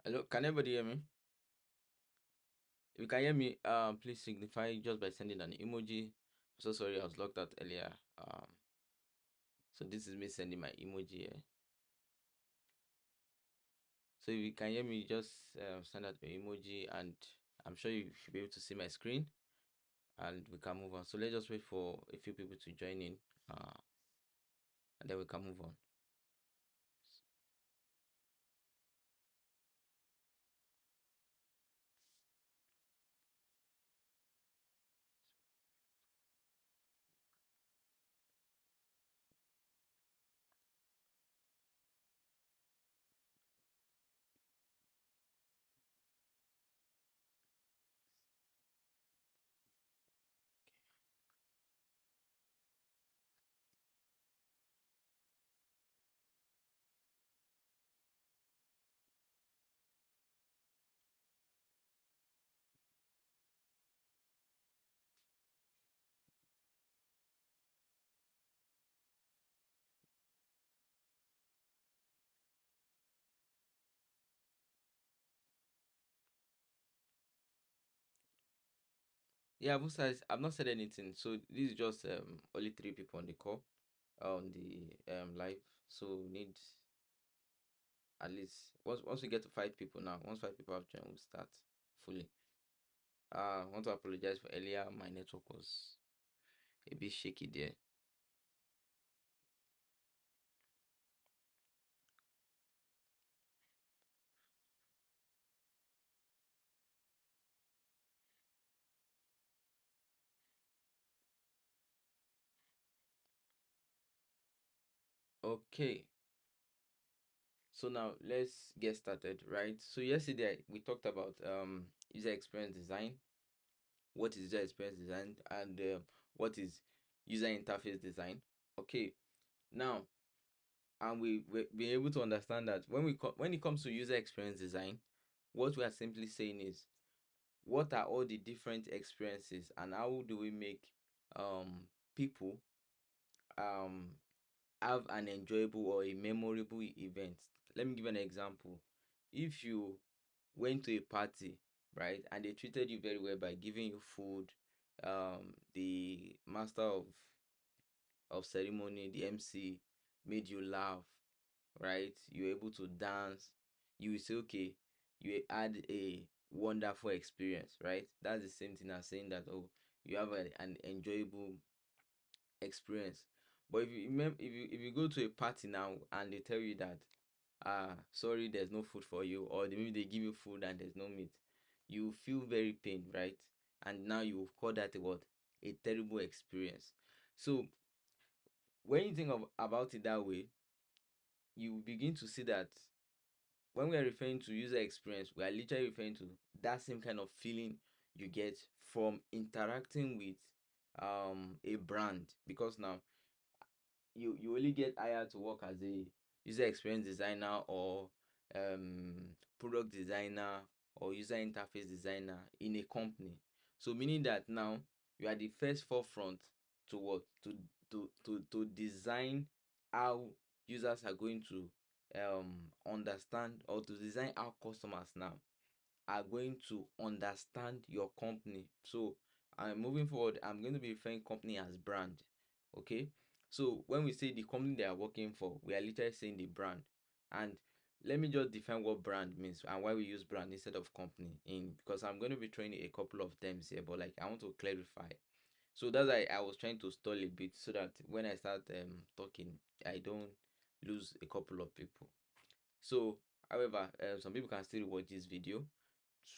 Hello, can everybody hear me? If you can hear me, please signify just by sending an emoji. So sorry, I was locked out earlier. So this is me sending my emoji here. So if you can hear me, just send out your emoji, and I'm sure you should be able to see my screen, and we can move on. So let's just wait for a few people to join in, uh, and then we can move on. Yeah, I've not said anything. So this is just only three people on the call, on the live. So we need at least once we get to five people now. Once five people have joined, we'll start fully. I want to apologize for earlier. My network was a bit shaky there. Okay, so now let's get started, right? So yesterday we talked about user experience design. What is user experience design, and what is user interface design? Okay, now and we been able to understand that when it comes to user experience design, what we are simply saying is what are all the different experiences and how do we make people um have an enjoyable or a memorable event. Let me give an example. If you went to a party, right, and they treated you very well by giving you food, the master of ceremony, the MC, made you laugh, right? You were able to dance. You will say, okay, you had a wonderful experience, right? That's the same thing as saying that, oh, you have an enjoyable experience. But if you remember, if you go to a party now and they tell you that, sorry, there's no food for you, or maybe they give you food and there's no meat, you feel very pained, right? And now you call that a what? A terrible experience. So when you think about it that way, you begin to see that when we are referring to user experience, we are literally referring to that same kind of feeling you get from interacting with a brand. Because now you only get hired to work as a user experience designer or product designer or user interface designer in a company. So meaning that now you are the first forefront to what to design how users are going to understand, or to design how customers now are going to understand your company. So I'm moving forward, I'm going to be referring company as brand. Okay. So when we say the company they are working for, we are literally saying the brand. And let me just define what brand means and why we use brand instead of company, in because I'm going to be throwing a couple of terms here, but like I want to clarify. So that's why I was trying to stall a bit so that when I start talking, I don't lose a couple of people. So however, some people can still watch this video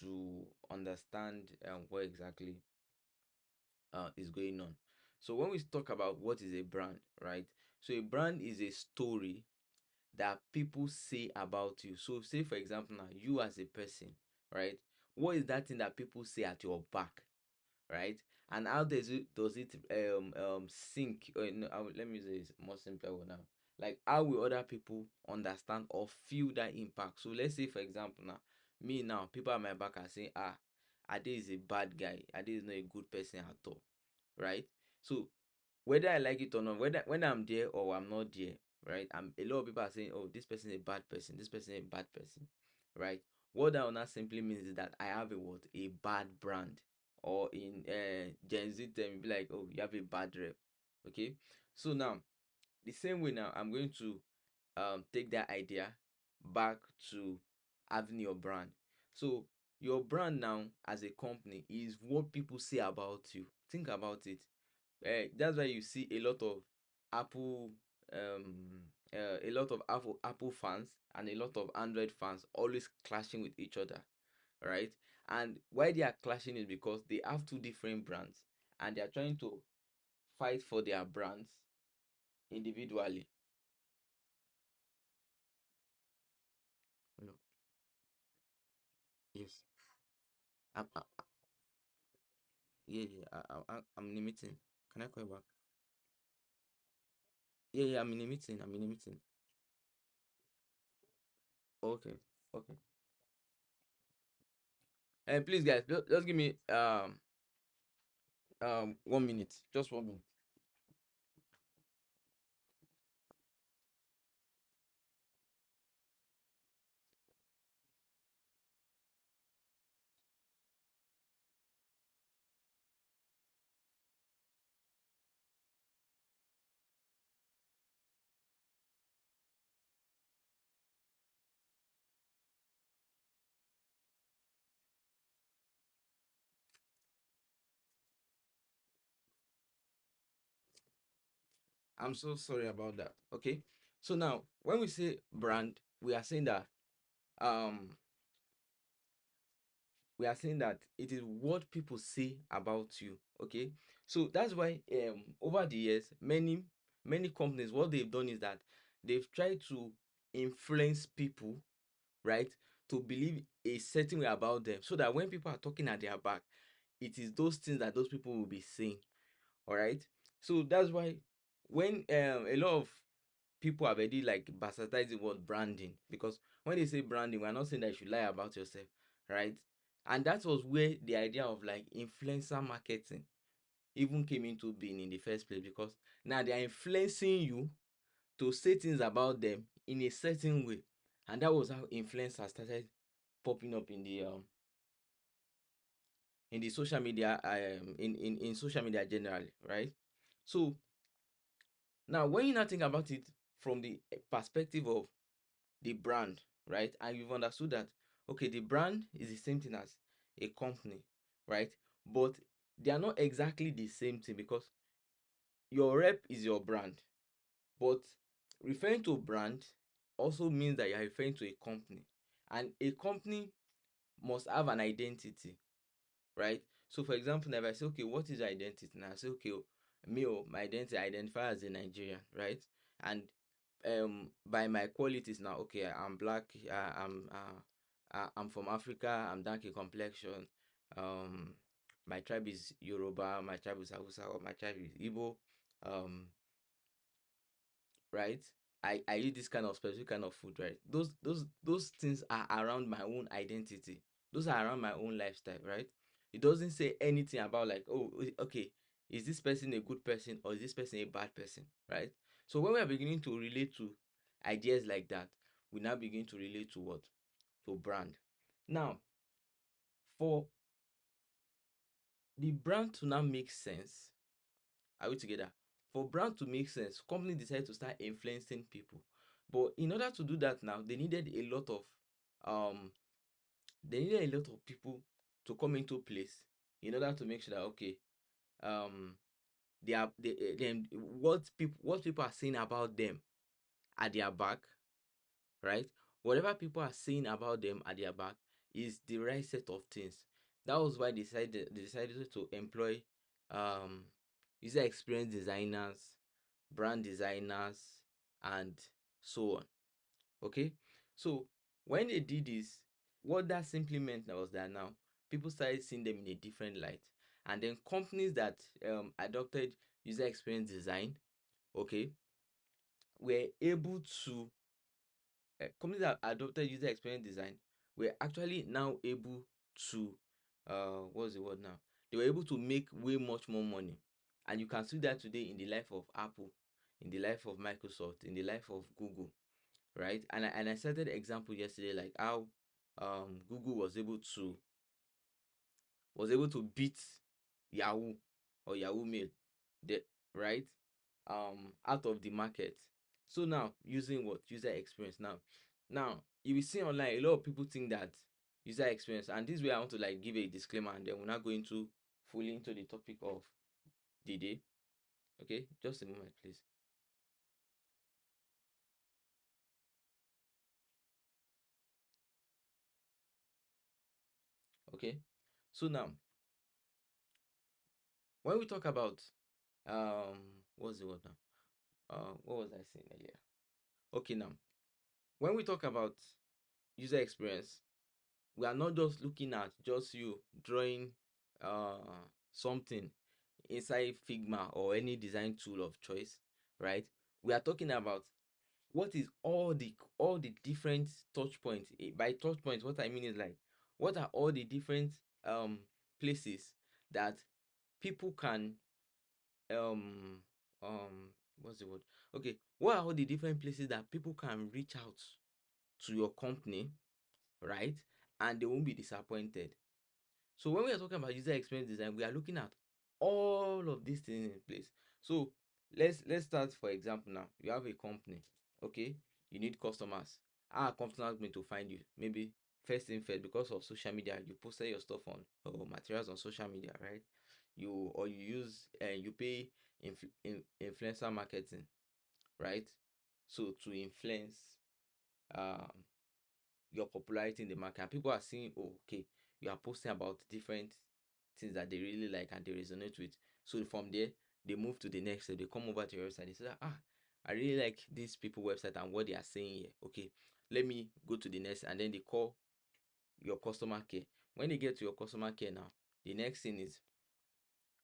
to understand what exactly is going on. So when we talk about what is a brand, right? So a brand is a story that people say about you. So say for example now, you as a person, right? What is that thing that people say at your back, right? And how does it sync? No, let me say it's more simpler one now. Like how will other people understand or feel that impact? So let's say for example now, me now, people at my back are saying, Ade is a bad guy. Ade is not a good person at all, right? So whether I like it or not, whether when I'm there or I'm not there, right? A lot of people are saying, oh, this person is a bad person. This person is a bad person, right? What that now simply means is that I have a what? A bad brand. Or in Gen Z term, you'll be like, oh, you have a bad rep. Okay. So now, the same way now, I'm going to take that idea back to having your brand. So your brand now as a company is what people say about you. Think about it. That's why you see a lot of Apple, a lot of Apple fans and a lot of Android fans always clashing with each other, right? And why they are clashing is because they have two different brands and they are trying to fight for their brands individually. Hello. Yes. Yeah, yeah. I'm in a meeting. Can I call you back? Yeah, yeah. I'm in a meeting. I'm in a meeting. Okay. Okay. And please, guys, just give me 1 minute. Just 1 minute. I'm so sorry about that. Okay. So now, when we say brand, um we are saying that it is what people say about you. Okay. So that's why over the years, many companies, what they've done is that they've tried to influence people, right, to believe a certain way about them, so that when people are talking at their back, it is those things that those people will be saying. All right. So that's why when a lot of people have already like bastardized the word branding, because when they say branding, we're not saying that you should lie about yourself, right? And that was where the idea of like influencer marketing even came into being in the first place, because now they are influencing you to say things about them in a certain way. And that was how influencers started popping up in the social media, in social media generally, right? So now when you now think about it from the perspective of the brand, right? And you've understood that, okay, the brand is the same thing as a company, right? But they are not exactly the same thing, because your rep is your brand. But referring to brand also means that you are referring to a company. And a company must have an identity, right? So for example, if I say, okay, what is your identity? Now I say, okay, oh, me, oh, my identity, I identify as a Nigerian, right? And by my qualities now, okay, I'm black, I'm from Africa, I'm dark in complexion, um my tribe is Yoruba, my tribe is Hausa, or my tribe is Igbo, um right? I eat this kind of specific kind of food, right? Those things are around my own identity. Those are around my own lifestyle, right? It doesn't say anything about like, oh, okay, is this person a good person or is this person a bad person, right? So when we are beginning to relate to ideas like that, we now begin to relate to what? To brand. Now, for the brand to now make sense, are we together? For brand to make sense, company decided to start influencing people. But in order to do that now, um they needed a lot of people to come into place in order to make sure that, okay, um they are what people are saying about them at their back, right? Whatever people are saying about them at their back is the right set of things. That was why they decided to employ um user experience designers, brand designers, and so on. Okay. So when they did this, what that simply meant was that now people started seeing them in a different light. And then companies that adopted user experience design, okay, were able to companies that adopted user experience design were actually now able to what's the word now? They were able to make way much more money. And you can see that today in the life of Apple, in the life of Microsoft, in the life of Google, right? And I cited example yesterday, like how Google was able to beat Yahoo or Yahoo Mail, the right, out of the market. So now using what user experience now you will see online a lot of people think that user experience, and this way I want to like give a disclaimer and then we're not going to fully into the topic of the day. Okay, just a moment, please. Okay, so now when we talk about what's the word now? What was I saying earlier? Okay, now when we talk about user experience, we are not just looking at just you drawing something inside Figma or any design tool of choice, right? We are talking about what is all the different touch points. By touch points, what I mean is like what are all the different um places that people can um what's the word? Okay, what are all the different places that people can reach out to your company, right? And they won't be disappointed. So when we are talking about user experience design, we are looking at all of these things in place. So let's start. For example, now you have a company, okay? You need customers. How are customers going to find you? Maybe first thing first, because of social media, you posted your stuff on or materials on social media, right? You use and you pay influencer marketing, right? So to influence um your popularity in the market, and people are seeing, oh, okay, you are posting about different things that they really like and they resonate with. So from there, they move to the next step. They come over to your website. They say, I really like these people website and what they are saying here. Okay, let me go to the next, and then they call your customer care. When they get to your customer care now, the next thing is,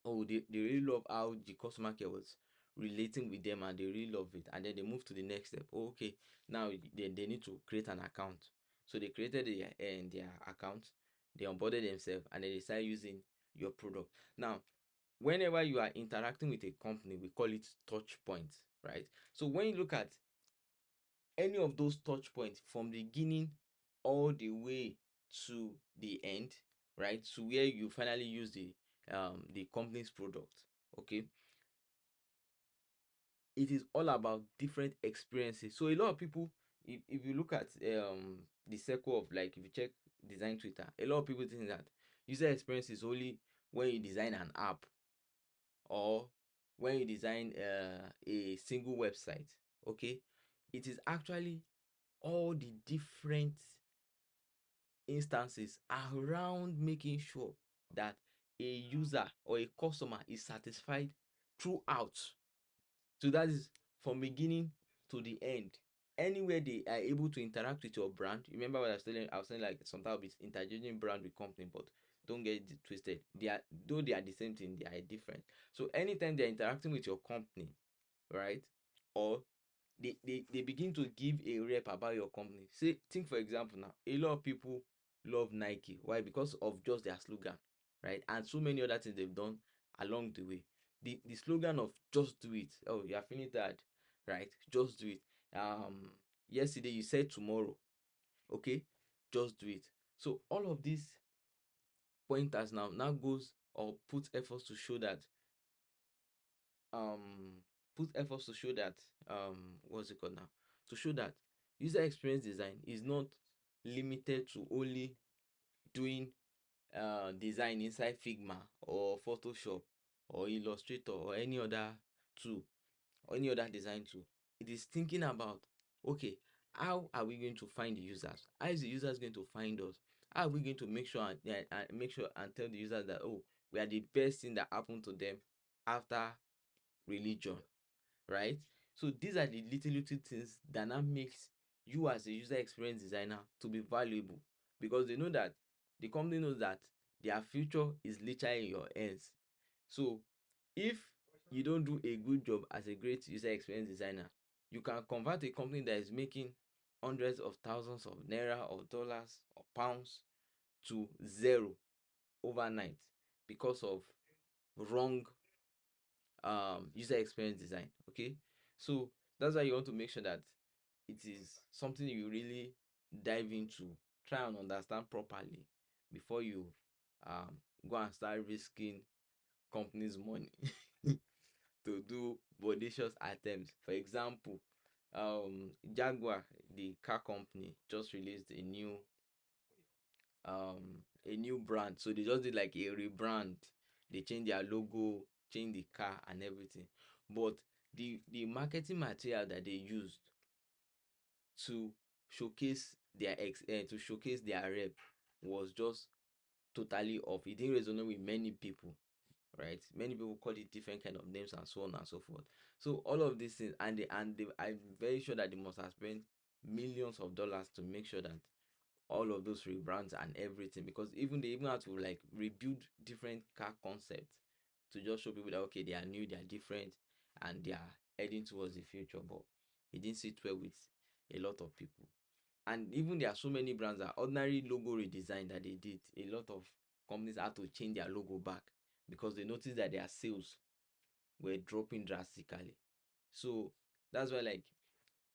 oh, they really love how the customer care was relating with them and they really love it, and then they move to the next step. Oh, okay, now they need to create an account. So they created their account, they onboarded themselves, and then they start using your product. Now whenever you are interacting with a company, we call it touch points, right? So when you look at any of those touch points from the beginning all the way to the end, right, to where you finally use the company's product, okay, it is all about different experiences. So a lot of people, if you look at the circle of, like, if you check design Twitter, a lot of people think that user experience is only when you design an app or when you design a single website. Okay, it is actually all the different instances around making sure that a user or a customer is satisfied throughout. So that is from beginning to the end. Anywhere they are able to interact with your brand. Remember what I was saying, like sometimes it's interchanging brand with company, but don't get it twisted. They are, though they are the same thing, they are different. So anytime they're interacting with your company, right? Or they begin to give a rep about your company. Say, think for example now, a lot of people love Nike. Why? Because of just their slogan, right? And so many other things they've done along the way. The slogan of just do it. Oh, you are feeling tired, right? Just do it. Yesterday you said tomorrow, okay? Just do it. So all of these pointers now goes or put efforts to show that um what's it called now, to show that user experience design is not limited to only doing design inside Figma or Photoshop or Illustrator or any other tool or any other design tool. It is thinking about, okay, how are we going to find the users? How is the users going to find us? How are we going to make sure and make sure and tell the users that, oh, we are the best thing that happened to them after religion, right? So these are the little things that now makes you as a user experience designer to be valuable, because they know that the company knows that their future is literally in your hands. So if you don't do a good job as a great user experience designer, you can convert a company that is making hundreds of thousands of naira or dollars or pounds to zero overnight because of wrong user experience design. Okay, so that's why you want to make sure that it is something you really dive into try and understand properly before you go and start risking company's money to do bodacious attempts. For example, Jaguar, the car company, just released a new brand. So they just did like a rebrand. They changed their logo, changed the car and everything. But the marketing material that they used to to showcase their rep was just totally off. It didn't resonate with many people, right? Many people call it different kind of names and so on and so forth. So all of these things, I'm very sure that they must have spent millions of dollars to make sure that all of those rebrands and everything, because even they even have to like rebuild different car concepts to just show people that okay, they are new, they are different, and they are heading towards the future. But it didn't sit well with a lot of people. And even there are so many brands that ordinary logo redesign that they did, a lot of companies had to change their logo back because they noticed that their sales were dropping drastically. So that's why like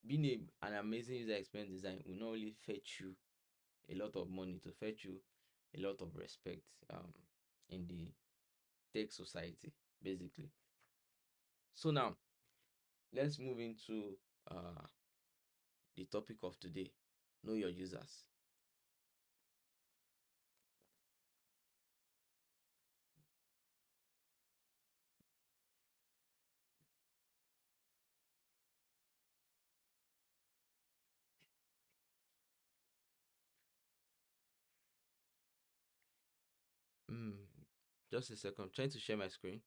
being an amazing user experience design will not only fetch you a lot of money, to fetch you a lot of respect in the tech society basically. So now let's move into uh the topic of today: know your users. mm, just a second, I'm trying to share my screen.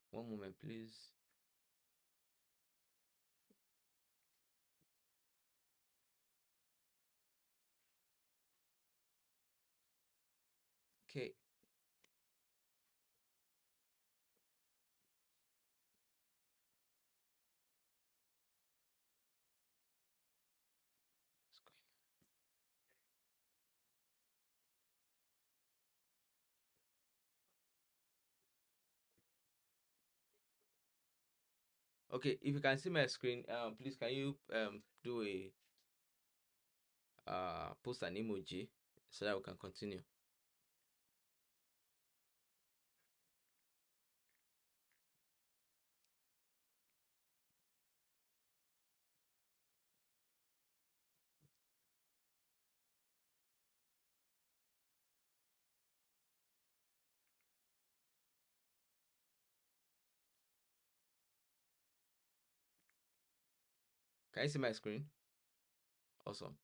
One moment please. Okay. Okay, if you can see my screen, please can you do a post an emoji so that we can continue. Can you see my screen? Awesome,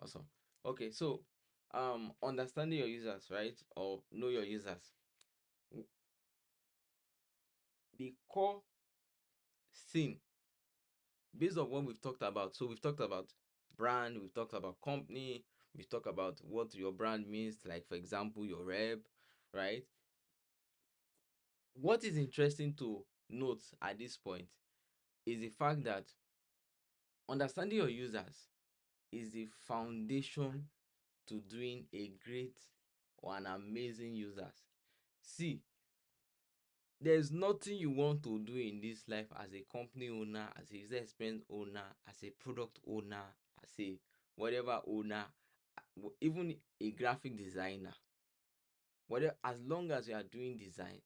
awesome. Okay, so understanding your users, right, or know your users. The core thing based on what we've talked about. So we've talked about brand, we've talked about company, we've talked about what your brand means, like for example, your rep, right? What is interesting to note at this point is the fact that understanding your users is the foundation to doing a great or an amazing users. See, there's nothing you want to do in this life as a company owner, as a user experience owner, as a product owner, as a whatever owner, even a graphic designer. Whatever, as long as you are doing design,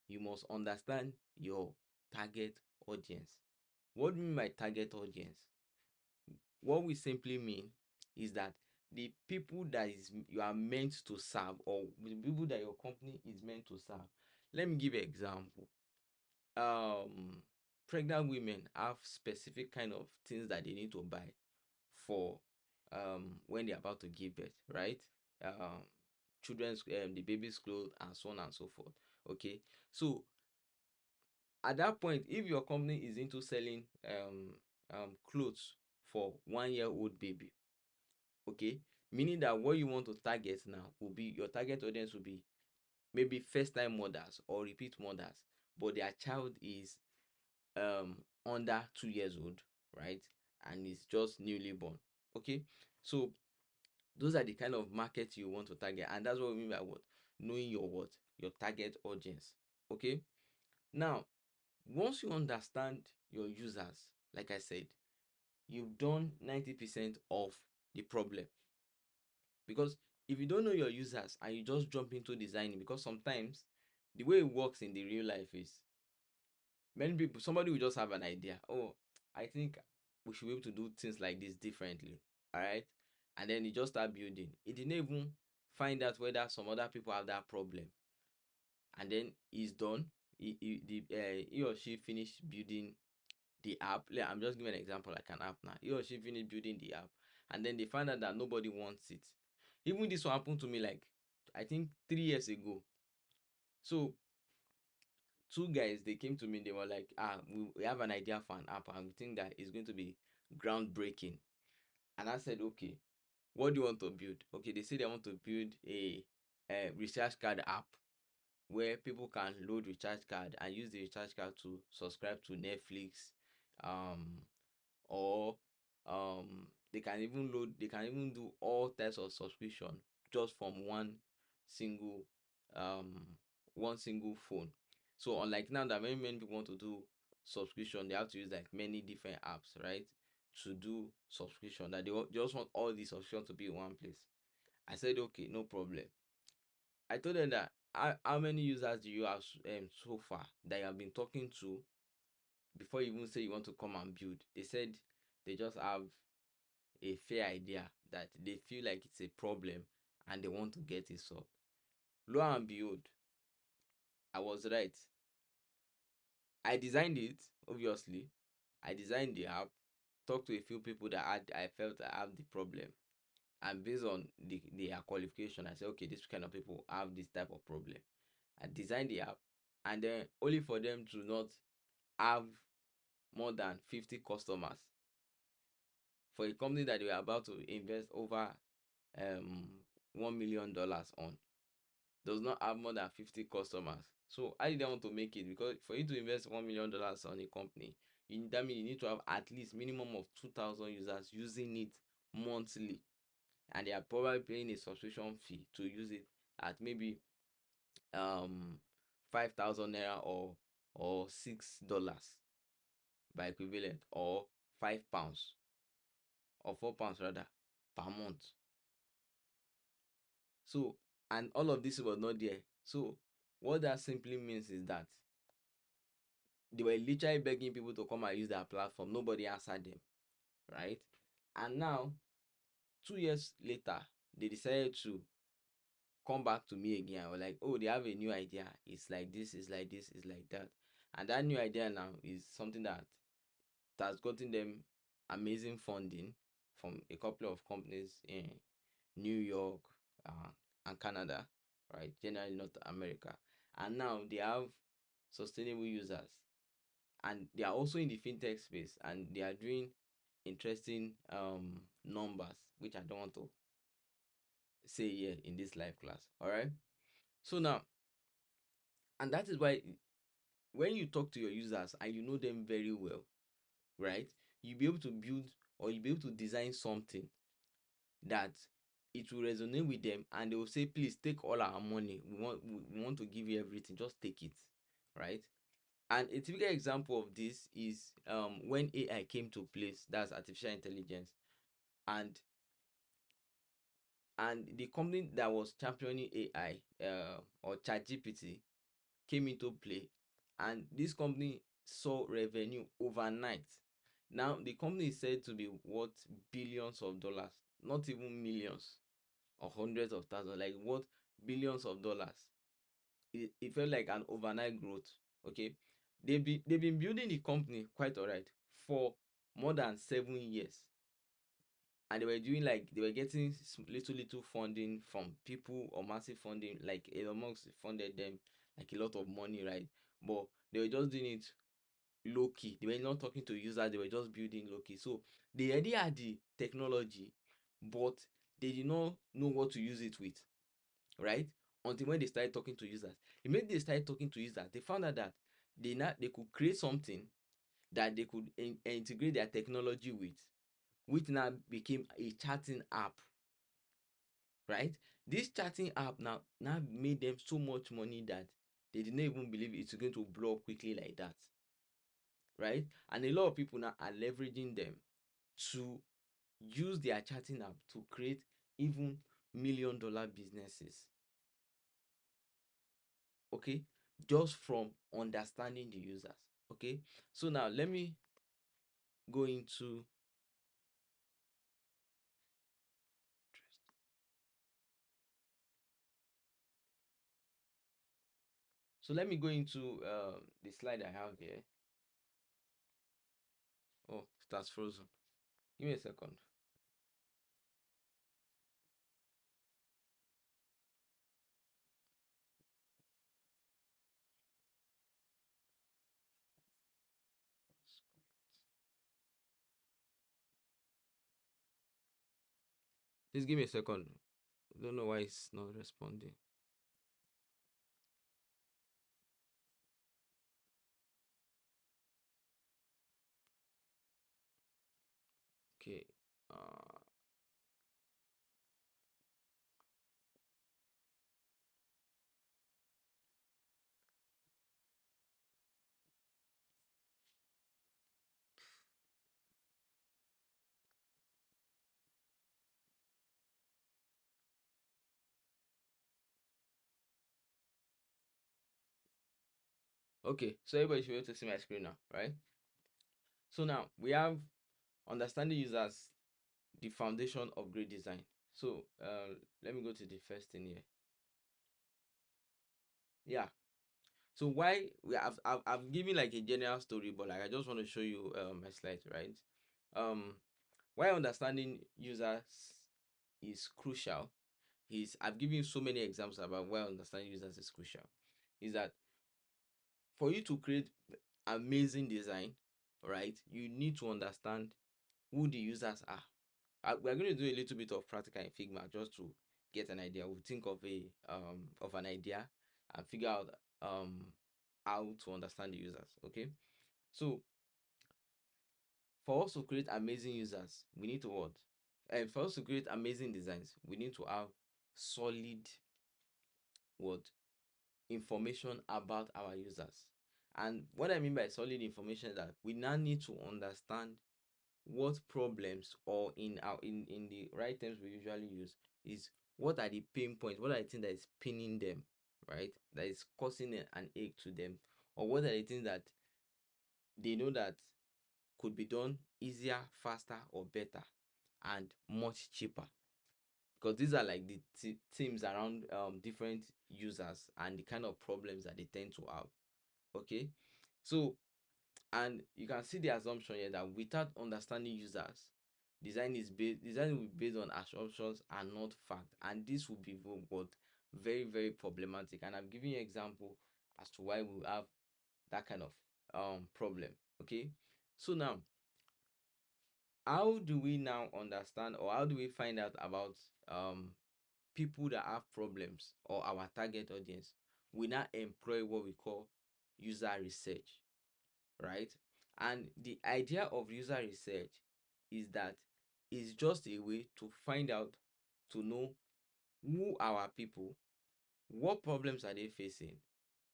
you must understand your target audience. What do you mean by target audience? What we simply mean is that the people that is you are meant to serve, or the people that your company is meant to serve. Let me give an example. um Pregnant women have specific kind of things that they need to buy for when they're about to give birth, right? Children's the baby's clothes and so on and so forth. Okay, so at that point, if your company is into selling clothes for 1 year old baby, okay, meaning that what you want to target now will be, your target audience will be maybe first time mothers or repeat mothers, but their child is under 2 years old, right, and is just newly born. Okay, so Those are the kind of market you want to target, and that's what we mean by what? Knowing your what? Your target audience. Okay. Now, once you understand your users, like I said, you've done 90% of the problem. Because if you don't know your users and you just jump into designing, because sometimes the way it works in the real life is many people, somebody will just have an idea. Oh, I think we should be able to do things like this differently. All right. And then you just start building. It didn't even find out whether some other people have that problem. And then he's done. He or she finished building the app. I'm just giving an example like an app now. He or she finished building the app. And then they find out that nobody wants it. Even this one happened to me like I think 3 years ago. So two guys, they came to me, they were like, we have an idea for an app and we think that it's going to be groundbreaking. And I said, okay, what do you want to build? Okay, they say they want to build a recharge card app where people can load recharge card and use the recharge card to subscribe to Netflix, um or they can even do all types of subscription just from single um one single phone. So unlike now that many people want to do subscription, they have to use like many different apps, right, to do subscription, that they just want all the subscription to be in one place. I said okay, no problem. I told them that how many users do you have so far that you have been talking to before you even say you want to come and build? They said they just have a fair idea that they feel like it's a problem and they want to get it solved. Lo and behold, I was right. I designed it, obviously. I designed the app, talked to a few people that I felt I have the problem. And based on their qualification, I said, okay, this kind of people have this type of problem. I designed the app, and then only for them to not have more than 50 customers for a company that they were about to invest over um $1 million on, does not have more than 50 customers. So I didn't want to make it, because for you to invest $1 million on a company, that means you need to have at least minimum of 2,000 users using it monthly, and they are probably paying a subscription fee to use it at maybe um 5,000 naira or $6 by equivalent, or £5 or £4 rather per month. So, and all of this was not there. So what that simply means is that they were literally begging people to come and use their platform. Nobody answered them, right? And now 2 years later, they decided to come back to me again. I was like, oh, they have a new idea. It's like this, it's like this, it's like that. And that new idea now is something that has gotten them amazing funding from a couple of companies in New York uh, and Canada, right? Generally North America. And now they have sustainable users, and they are also in the fintech space, and they are doing interesting numbers, which I don't want to say here in this live class. All right. So now, and that is why when you talk to your users and you know them very well, right, you'll be able to build, or you'll be able to design something that it will resonate with them, and they will say, please take all our money, we want to give you everything, just take it, right? And a typical example of this is when AI came to place, that's artificial intelligence, and the company that was championing AI, or ChatGPT, came into play, and this company saw revenue overnight. Now the company is said to be worth billions of dollars, not even millions or hundreds of thousands, like worth billions of dollars. It felt like an overnight growth. Okay, they've been building the company quite alright for more than 7 years, and they were doing like they were getting little funding from people, or massive funding, like Elon Musk funded them like a lot of money, right? But they were just doing it low key. They were not talking to users, they were just building low key. So they already had the technology, but they did not know what to use it with, right? Until when they started talking to users. Immediately they started talking to users, they found out that they could create something that they could integrate their technology with, which now became a chatting app. right? This chatting app now made them so much money that they did not even believe it's going to blow up quickly like that, right? And a lot of people now are leveraging them to use their chatting app to create even $1 million businesses. Okay, just from understanding the users. Okay, so now let me go into the slide I have here. Oh, that's frozen. Give me a second. Please give me a second. I don't know why it's not responding. Okay. Uh, okay. So everybody should be able to see my screen now, right? So now we have understanding users, the foundation of great design. So let me go to the first thing here. Yeah. So why I've given like a general story, but like I just want to show you my slides, right? Um, why understanding users is crucial is I've given you so many examples about why understanding users is crucial. Is that for you to create amazing design, right? You need to understand who the users are. We're going to do a little bit of practical in Figma just to get an idea. We'll think of an idea and figure out how to understand the users. Okay, so for us to create amazing users, we need to what? And for us to create amazing designs, we need to have solid what information about our users. And what I mean by solid information is that we now need to understand what problems, or in the right terms we usually use, is what are the pain points, what are the things that is pinning them, right? That is causing an ache to them, or what are the things that they know that could be done easier, faster, or better, and much cheaper. Because these are like the themes around different users and the kind of problems that they tend to have. Okay, so and you can see the assumption here that without understanding users, design will be based on assumptions and not fact, and this will be what very very problematic. And I'm giving you an example as to why we have that kind of problem. Okay, so now how do we now understand, or how do we find out about people that have problems or our target audience? We now employ what we call user research, right? And the idea of user research is that it's just a way to find out, to know who our people, what problems are they facing,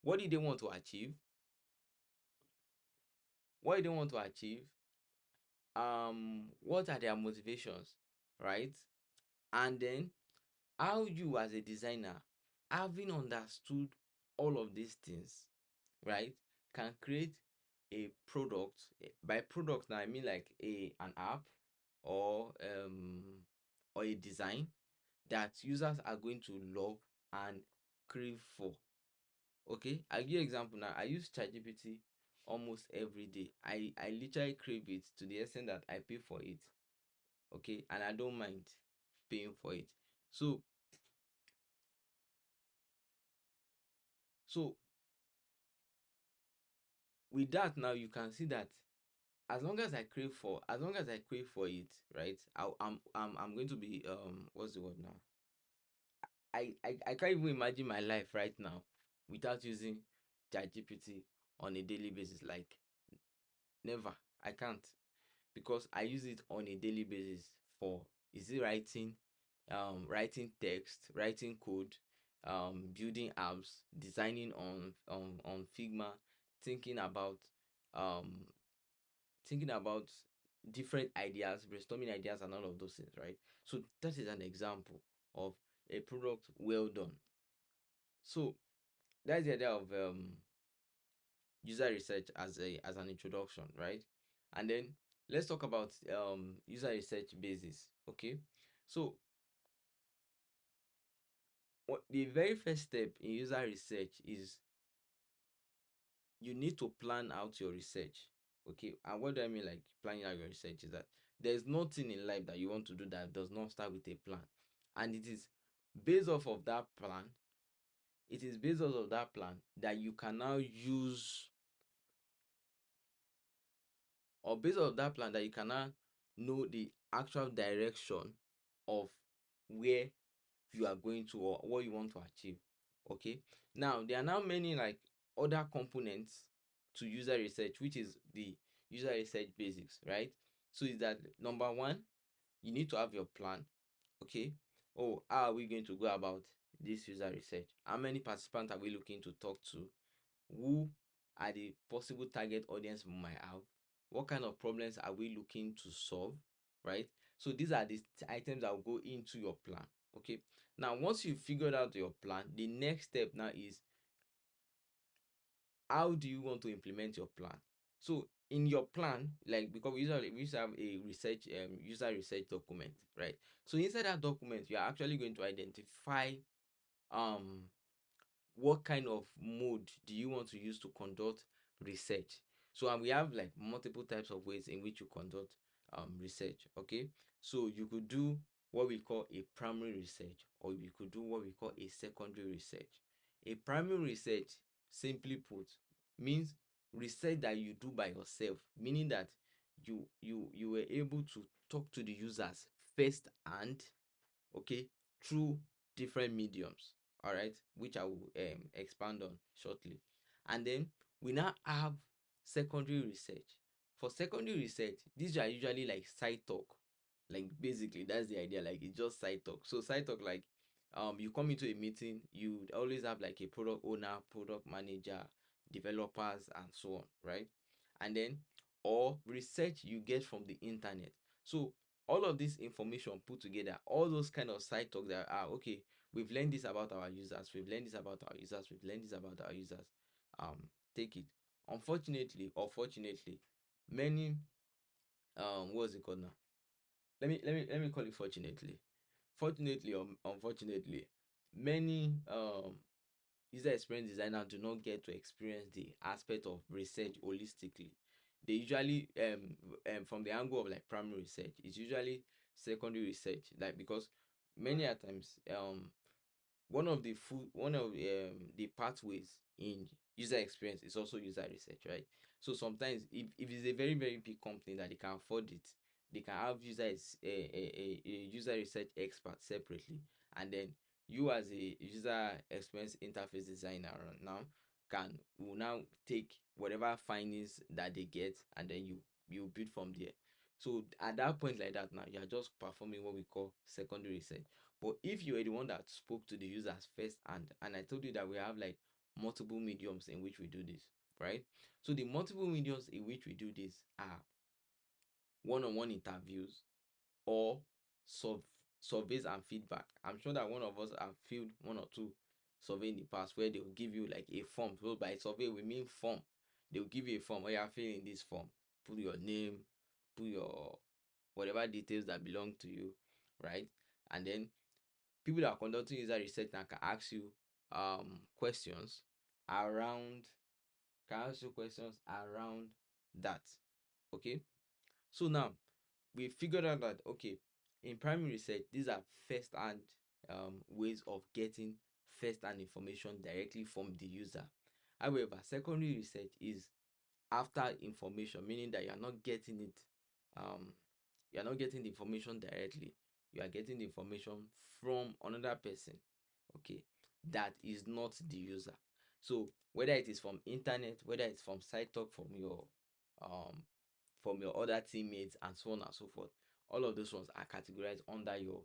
what do they want to achieve, what do they want to achieve, what are their motivations, right? And then how you as a designer, having understood all of these things, right, can create a product. By product now I mean like an app, or a design that users are going to love and crave for. Okay, I'll give you an example. Now I use ChatGPT almost every day. I literally crave it to the extent that I pay for it. Okay, and I don't mind paying for it. So so with that, now you can see that as long as I crave for it, right? I'm going to be what's the word now? I can't even imagine my life right now without using ChatGPT on a daily basis. Like, never. I can't, because I use it on a daily basis for, is it writing? writing text, writing code, building apps, designing on Figma, thinking about um thinking about different ideas, brainstorming ideas, and all of those things, right? So that is an example of a product well done. So that's the idea of user research as an introduction, right? And then let's talk about user research basis. Okay, so what the very first step in user research is you need to plan out your research. Okay, and what do I mean like planning out your research is that there's nothing in life that you want to do that does not start with a plan, and it is based off of that plan. It is based off of that plan that you can now use, or based on that plan that you can now know the actual direction of where you are going to or what you want to achieve. Okay, now there are now many like other components to user research, which is the user research basics, right? So is that number one, you need to have your plan. Okay, oh, how are we going to go about this user research? How many participants are we looking to talk to? Who are the possible target audience we might have? What kind of problems are we looking to solve? Right? So these are the items that will go into your plan. Okay, now once you figured out your plan, the next step now is how do you want to implement your plan. So in your plan, like, because we usually have a research user research document, right? So inside that document you are actually going to identify um what kind of mode do you want to use to conduct research. So and we have like multiple types of ways in which you conduct research. Okay, so you could do what we call a primary research, or you could do what we call a secondary research. A primary research, simply put, means research that you do by yourself, meaning that you were able to talk to the users first and, okay, through different mediums, all right, which I will expand on shortly. And then we now have secondary research. For secondary research, these are usually like side talk, like basically that's the idea, like it's just side talk. So side talk, like you come into a meeting, you always have like a product owner, product manager, developers, and so on, right? And then, or research you get from the internet. So all of this information put together, all those kind of side talk that are okay, we've learned this about our users, we've learned this about our users, we've learned this about our users. um Take it. Unfortunately or fortunately, many what's it called now, let me call it fortunately. Fortunately or unfortunately, many user experience designers do not get to experience the aspect of research holistically. They usually from the angle of like primary research, it's usually secondary research, like, because many a times one of the pathways in user experience is also user research, right? So sometimes if it's a very very big company that they can afford it, they can have a user research expert separately, and then you as a user experience interface designer now can will now take whatever findings that they get, and then you build from there. So at that point like that, now you're just performing what we call secondary research. But if you were the one that spoke to the users first, and I told you that we have like multiple mediums in which we do this, right? So the multiple mediums in which we do this are one-on-one interviews, or sub surveys and feedback. I'm sure that one of us have filled one or two survey in the past where they'll give you like a form. So by survey we mean form. They'll give you a form where you are filling this form. Put your name, put your whatever details that belong to you, right? And then people that are conducting user research now can ask you questions around around that. Okay, so now we figured out that, okay, in primary research these are first hand ways of getting first hand information directly from the user. However, secondary research is after information, meaning that um you are not getting the information directly, you are getting the information from another person, okay, that is not the user. So whether it is from internet, whether it's from side talk um from your other teammates, and so on and so forth, all of those ones are categorized under your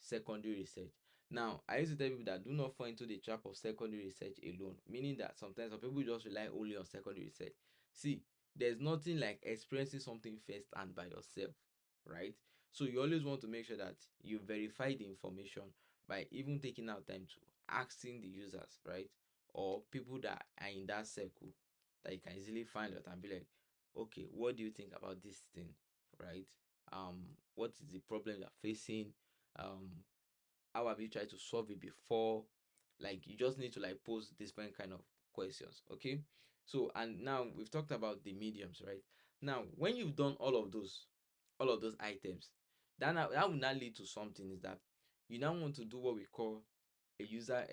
secondary research. Now, I used to tell people that do not fall into the trap of secondary research alone, meaning that sometimes some people just rely only on secondary research. See, there's nothing like experiencing something first and by yourself, right? So you always want to make sure that you verify the information by even taking out time to asking the users, right? Or people that are in that circle that you can easily find out and be like, okay, what do you think about this thing, right? What is the problem you're facing? How have you tried to solve it before? Like you just need to like pose different kind of questions, okay? So and now we've talked about the mediums, right? Now when you've done all of those items, that will now lead to something is that you now want to do what we call a user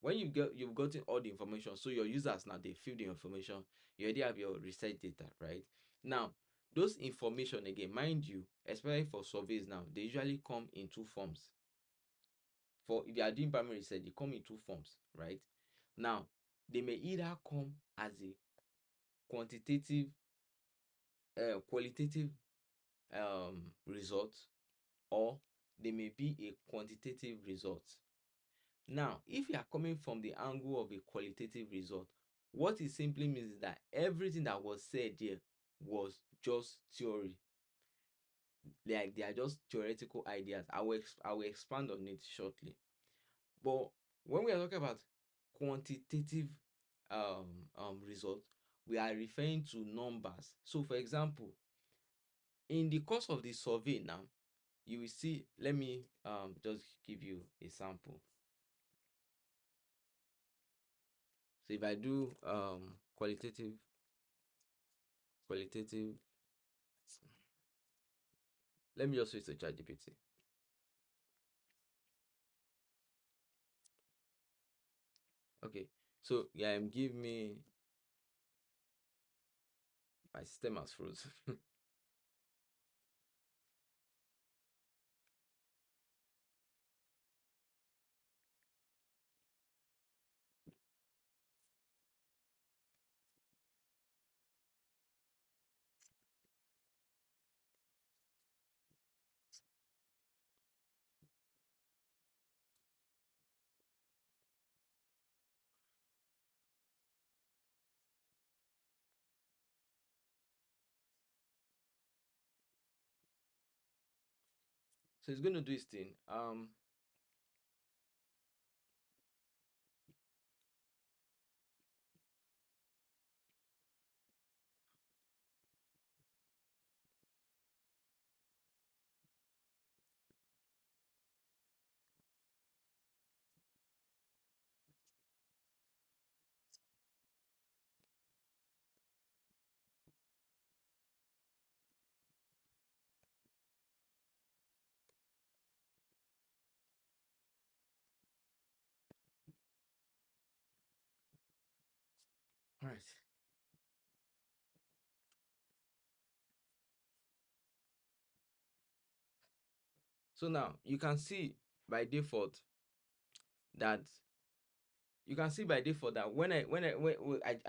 when you've gotten all the information, so your users now they fill the information, you already have your research data, right? Now those information again, mind you, especially for surveys now, they usually come in two forms. For if you are doing primary research, they come in two forms, right? Now they may either come as a quantitative qualitative result, or they may be a quantitative result. Now, if you are coming from the angle of a qualitative result, what it simply means is that everything that was said there was just theory. Like they are just theoretical ideas. I will expand on it shortly. But when we are talking about quantitative result, we are referring to numbers. So for example, in the course of the survey now, you will see, let me just give you a sample. So if I do qualitative, let me just switch to ChatGPT. Okay, so yeah, give me, my system has frozen. So it's going to do its thing. All right. So now you can see by default that I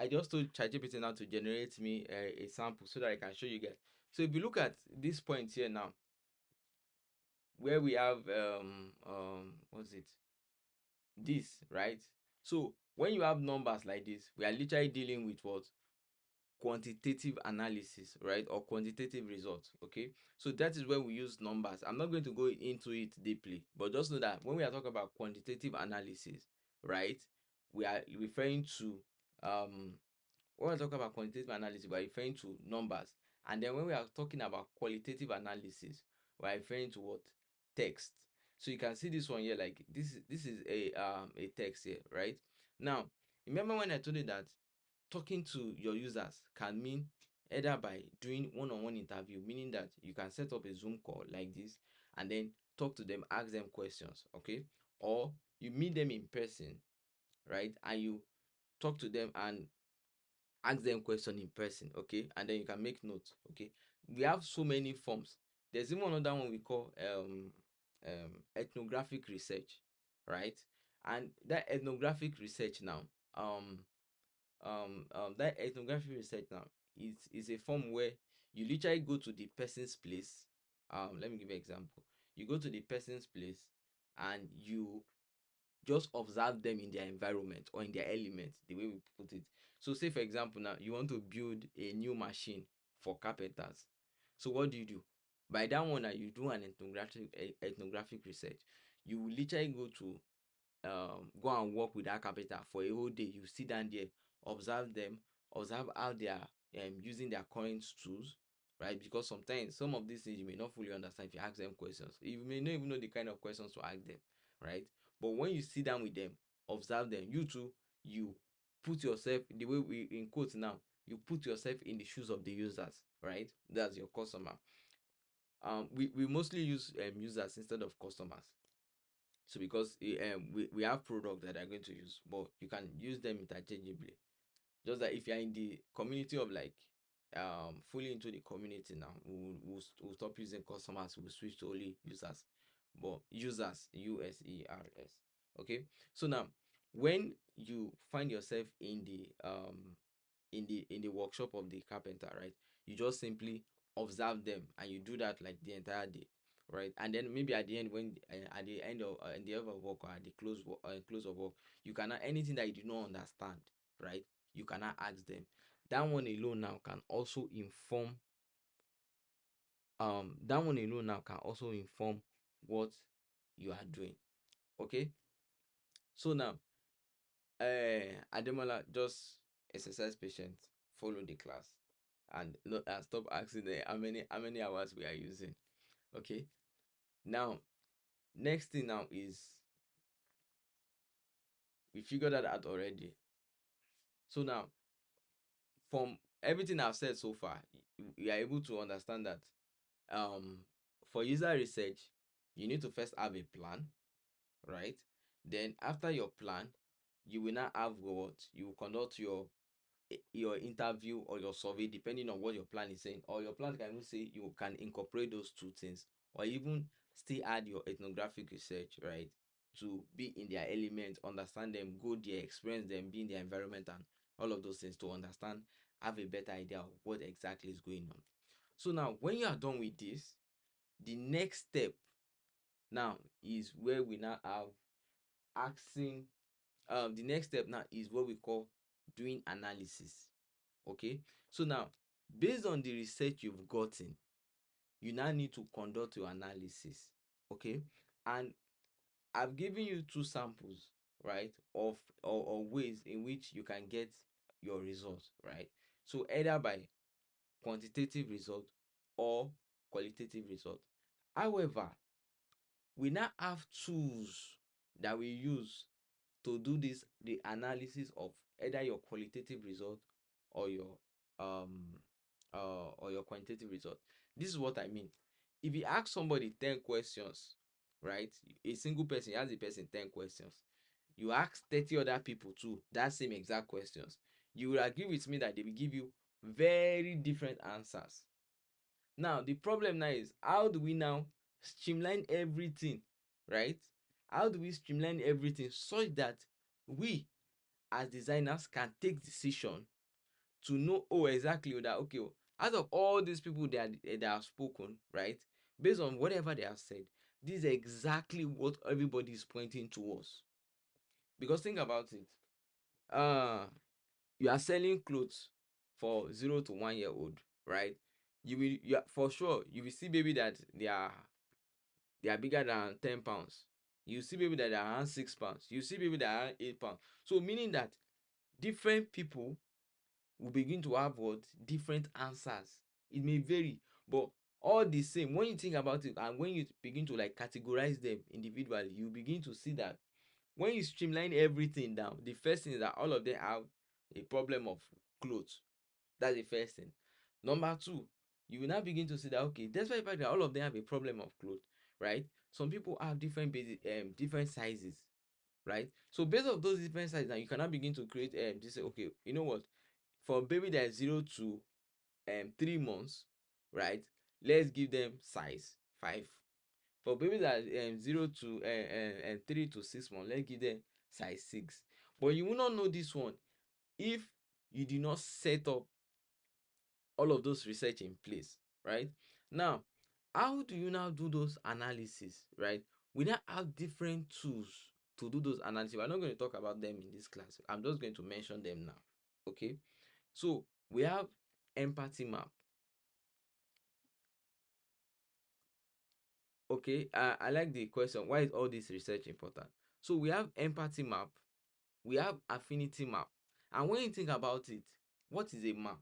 just told ChatGPT now to generate me a sample so that I can show you guys. So if you look at this point here now, where we have what's it, this, right? So when you have numbers like this, we are literally dealing with what, quantitative analysis, right? Or quantitative results. Okay, so that is where we use numbers. I'm not going to go into it deeply, but just know that when we are talking about quantitative analysis, right, we are referring to when we talk about quantitative analysis, we are referring to numbers. And then when we are talking about qualitative analysis, we are referring to what, text. So you can see this one here, like this is a text here, right? Now remember when I told you that talking to your users can mean either by doing one-on-one interview, meaning that you can set up a Zoom call like this and then talk to them, ask them questions, okay? Or you meet them in person, right? And you talk to them and ask them question in person, okay? And then you can make notes, okay? We have so many forms. There's even another one we call ethnographic research, right? And that ethnographic research now, that ethnographic research now is a form where you literally go to the person's place. Let me give you an example. You go to the person's place and you just observe them in their environment or in their element, the way we put it. So say for example now you want to build a new machine for carpenters. So what do? By that one now you do an ethnographic research. You will literally go and work with that carpenter for a whole day. You sit down there, observe them, observe how they are using their current tools, right? Because sometimes some of these things you may not fully understand if you ask them questions. You may not even know the kind of questions to ask them, right? But when you sit down with them, observe them, you too, you put yourself the way we in quotes now, you put yourself in the shoes of the users, right? That's your customer. We mostly use users instead of customers. So because we have products that are going to use, but you can use them interchangeably. Just that if you're in the community of like fully into the community now, we'll stop using customers, we'll switch to only users. But users, users. Okay. So now when you find yourself in the workshop of the carpenter, right? You just simply observe them and you do that like the entire day, right? And then maybe at the end, when at the end of the end of work or at the close of work, you cannot anything that you do not understand, right? You cannot ask them. That one alone now can also inform that one alone now can also inform what you are doing. Okay. So now Ademola, just exercise patience, follow the class, and not and stop asking how many hours we are using. Okay. Now, next thing now is we figured that out already. So now, from everything I've said so far, you are able to understand that um for user research, you need to first have a plan, right? Then after your plan, you will now have what you will conduct your interview or your survey, depending on what your plan is saying, or your plan can even say you can incorporate those two things, or even still add your ethnographic research, right? To be in their element, understand them, go there, experience them, be in their environment, and all of those things to understand, have a better idea of what exactly is going on. So now, when you are done with this, the next step now is where we now have asking. The next step now is what we call doing analysis. Okay. So now, based on the research you've gotten, you now need to conduct your analysis. Okay. And I've given you two samples, right, of or ways in which you can get your results, right? So either by quantitative result or qualitative result. However, we now have tools that we use to do this the analysis of either your qualitative result or um your quantitative result. This is what I mean. If you ask somebody 10 questions, right? A single person, you ask the person 10 questions. You ask 30 other people too that same exact questions. You will agree with me that they will give you very different answers. Now, the problem now is how do we now streamline everything, right? How do we streamline everything such that we as designers can take decision to know exactly that okay, out of all these people that have spoken, right? Based on whatever they have said, this is exactly what everybody is pointing towards. Because think about it. Uh you are selling clothes for 0 to 1 year old, right? For sure you will see baby that they are bigger than 10 pounds. You see baby that are around 6 pounds. You see baby that are around 8 pounds. So meaning that different people will begin to have what different answers. It may vary, but all the same when you think about it and when you begin to like categorize them individually, you begin to see that when you streamline everything down, the first thing is that all of them have a problem of clothes. That's the first thing. Number two, you will now begin to see that okay, despite the fact that all of them have a problem of clothes, right? Some people have different basic different sizes, right? So based on those different sizes, now you can now begin to create this okay, you know what? For a baby that is 0 to 3 months, right? Let's give them size 5. For baby that 3 to 6 months, let's give them size 6. But you will not know this one if you do not set up all of those research in place, right? Now, how do you now do those analysis, right? We now have different tools to do those analysis. We're not going to talk about them in this class. I'm just going to mention them now. Okay. So we have empathy map. Okay. I like the question. Why is all this research important? So we have empathy map, we have affinity map. And when you think about it, what is a map?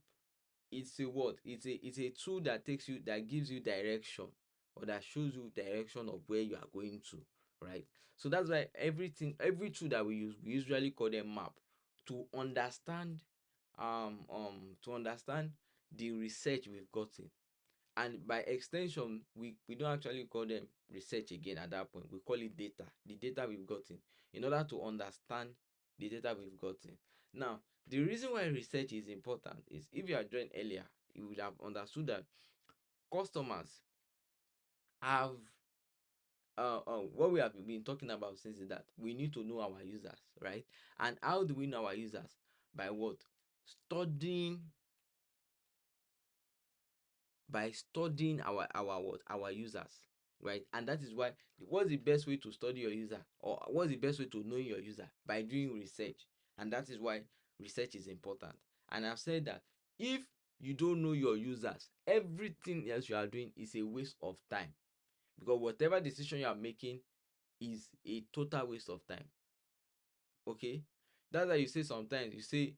It's a what? It's a tool that takes you, that gives you direction, or that shows you direction of where you are going to, right? So that's why every tool that we use, we usually call them map, to understand to understand the research we've gotten. And by extension, we don't actually call them research again at that point. We call it data, the data we've gotten, in order to understand the data we've gotten. Now, the reason why research is important is, if you had joined earlier, you would have understood that customers have what we have been talking about since, is that we need to know our users, right? And how do we know our users? By what? Studying, by studying our what, our users, right? And that is why, what's the best way to study your user, or what's the best way to know your user? By doing research. And that is why research is important. And I've said that if you don't know your users, everything else you are doing is a waste of time, because whatever decision you are making is a total waste of time. Okay, that's why you say, sometimes you say,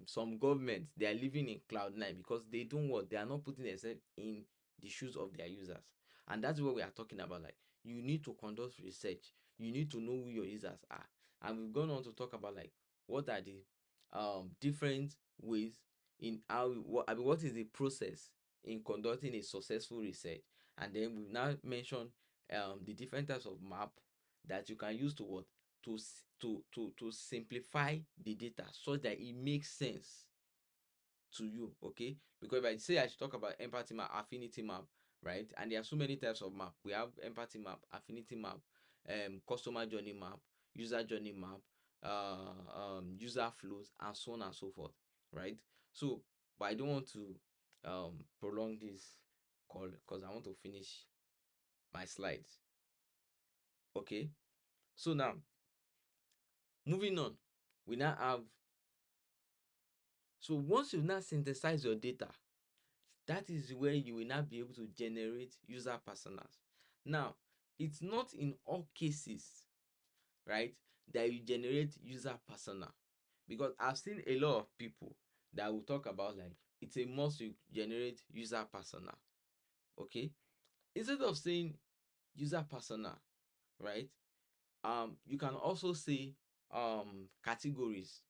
some governments, they are living in cloud nine, because they don't what, they are not putting themselves in the shoes of their users. And that's what we are talking about. Like, you need to conduct research, you need to know who your users are. And we've gone on to talk about, like, what are the different ways in how what is the process in conducting a successful research. And then we've now mentioned the different types of map that you can use to what, to simplify the data, so that it makes sense to you. Okay, because if I say I should talk about empathy map, affinity map, right? And there are so many types of map. We have empathy map, affinity map, customer journey map, user journey map, user flows, and so on and so forth, right? So, but I don't want to prolong this call, because I want to finish my slides. Okay, so now, moving on, we now have, so once you now synthesize your data, that is where you will now be able to generate user personas. Now, it's not in all cases, right, that you generate user persona, because I've seen a lot of people that will talk about, like, it's a must you generate user persona. Okay, instead of saying user persona, right, you can also say categories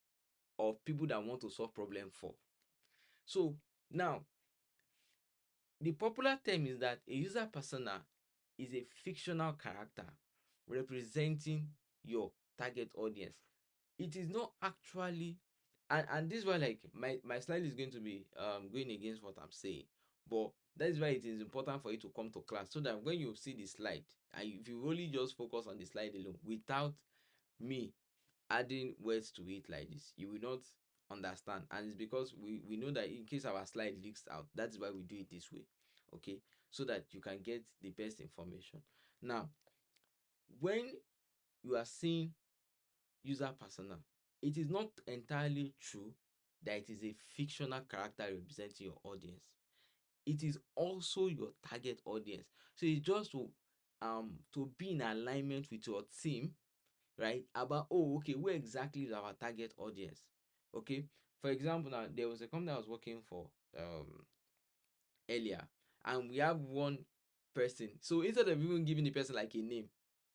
of people that want to solve problem for. So now, the popular term is that a user persona is a fictional character representing your target audience. It is not actually, and this is why, like, my slide is going to be going against what I'm saying. But that is why it is important for you to come to class, so that when you see the slide, and if you only just focus on the slide alone without me adding words to it like this, you will not understand. And it's because we know that in case our slide leaks out, that's why we do it this way. Okay, so that you can get the best information. Now, when you are seeing user persona, it is not entirely true that it is a fictional character representing your audience. It is also your target audience. So it's just to be in alignment with your team, right? About, oh, okay, where exactly is our target audience? Okay, for example, now there was a company I was working for earlier, and we have one person. So instead of even giving the person like a name,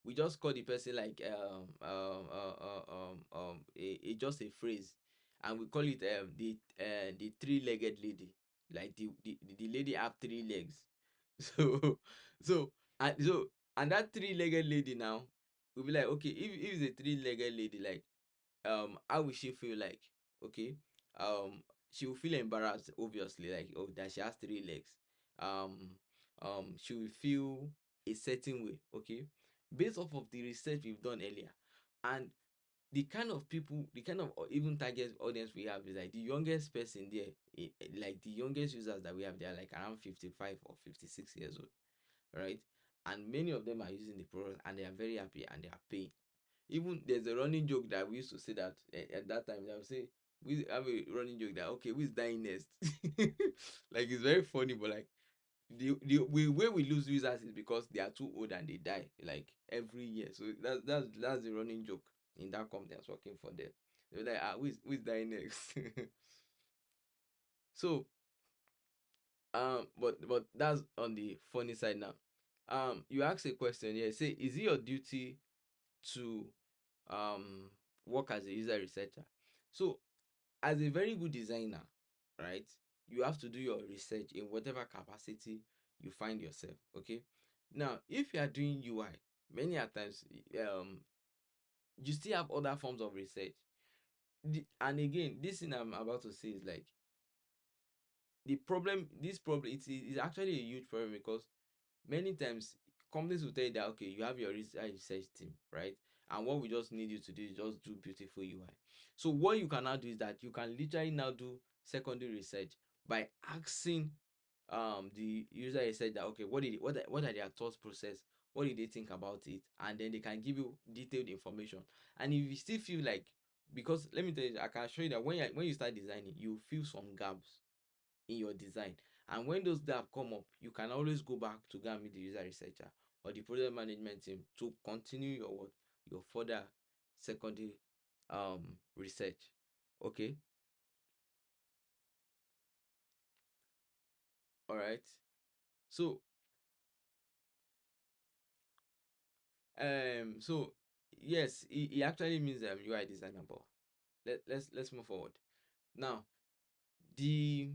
we just call the person like just a phrase, and we call it the three-legged lady. Like the lady have three legs. So so and that three-legged lady now, we'll be like, okay, if it's a three-legged lady, like, how will she feel? Like, okay, um she will feel embarrassed, obviously, like, oh, that she has three legs. um she will feel a certain way, okay, based off of the research we've done earlier. And the kind of people, the kind of even target audience we have is like the youngest person there, like the youngest users that we have, they are like around 55 or 56 years old. right? And many of them are using the product and they are very happy and they are paying. Even there's a running joke that we used to say that at that time, I would say, we have a running joke that, okay, who is dying next? Like, it's very funny, but like, the way we lose users is because they are too old and they die like every year. So that's the running joke in that company that's working for them. They're like, who is dying next? So but that's on the funny side now. You ask a question here. Say, is it your duty to um work as a user researcher? So, as a very good designer, right, you have to do your research in whatever capacity you find yourself. Okay. Now, if you are doing UI, many a times, you still have other forms of research. And again, this thing I'm about to say is like, this problem, it's actually a huge problem, because many times companies will tell you that, okay, you have your research team, right? And what we just need you to do is just do beautiful UI. So what you can now do is that you can literally now do secondary research by asking the user research that, okay, what are their thought process, what did they think about it, and then they can give you detailed information. And if you still feel like, because let me tell you, I can show you that when you start designing, you feel some gaps in your design. And when those gaps come up, you can always go back to go and meet the user researcher or the project management team to continue your work, your further secondary research. Okay. All right. So so yes, it actually means UI designer, but let's move forward. Now, the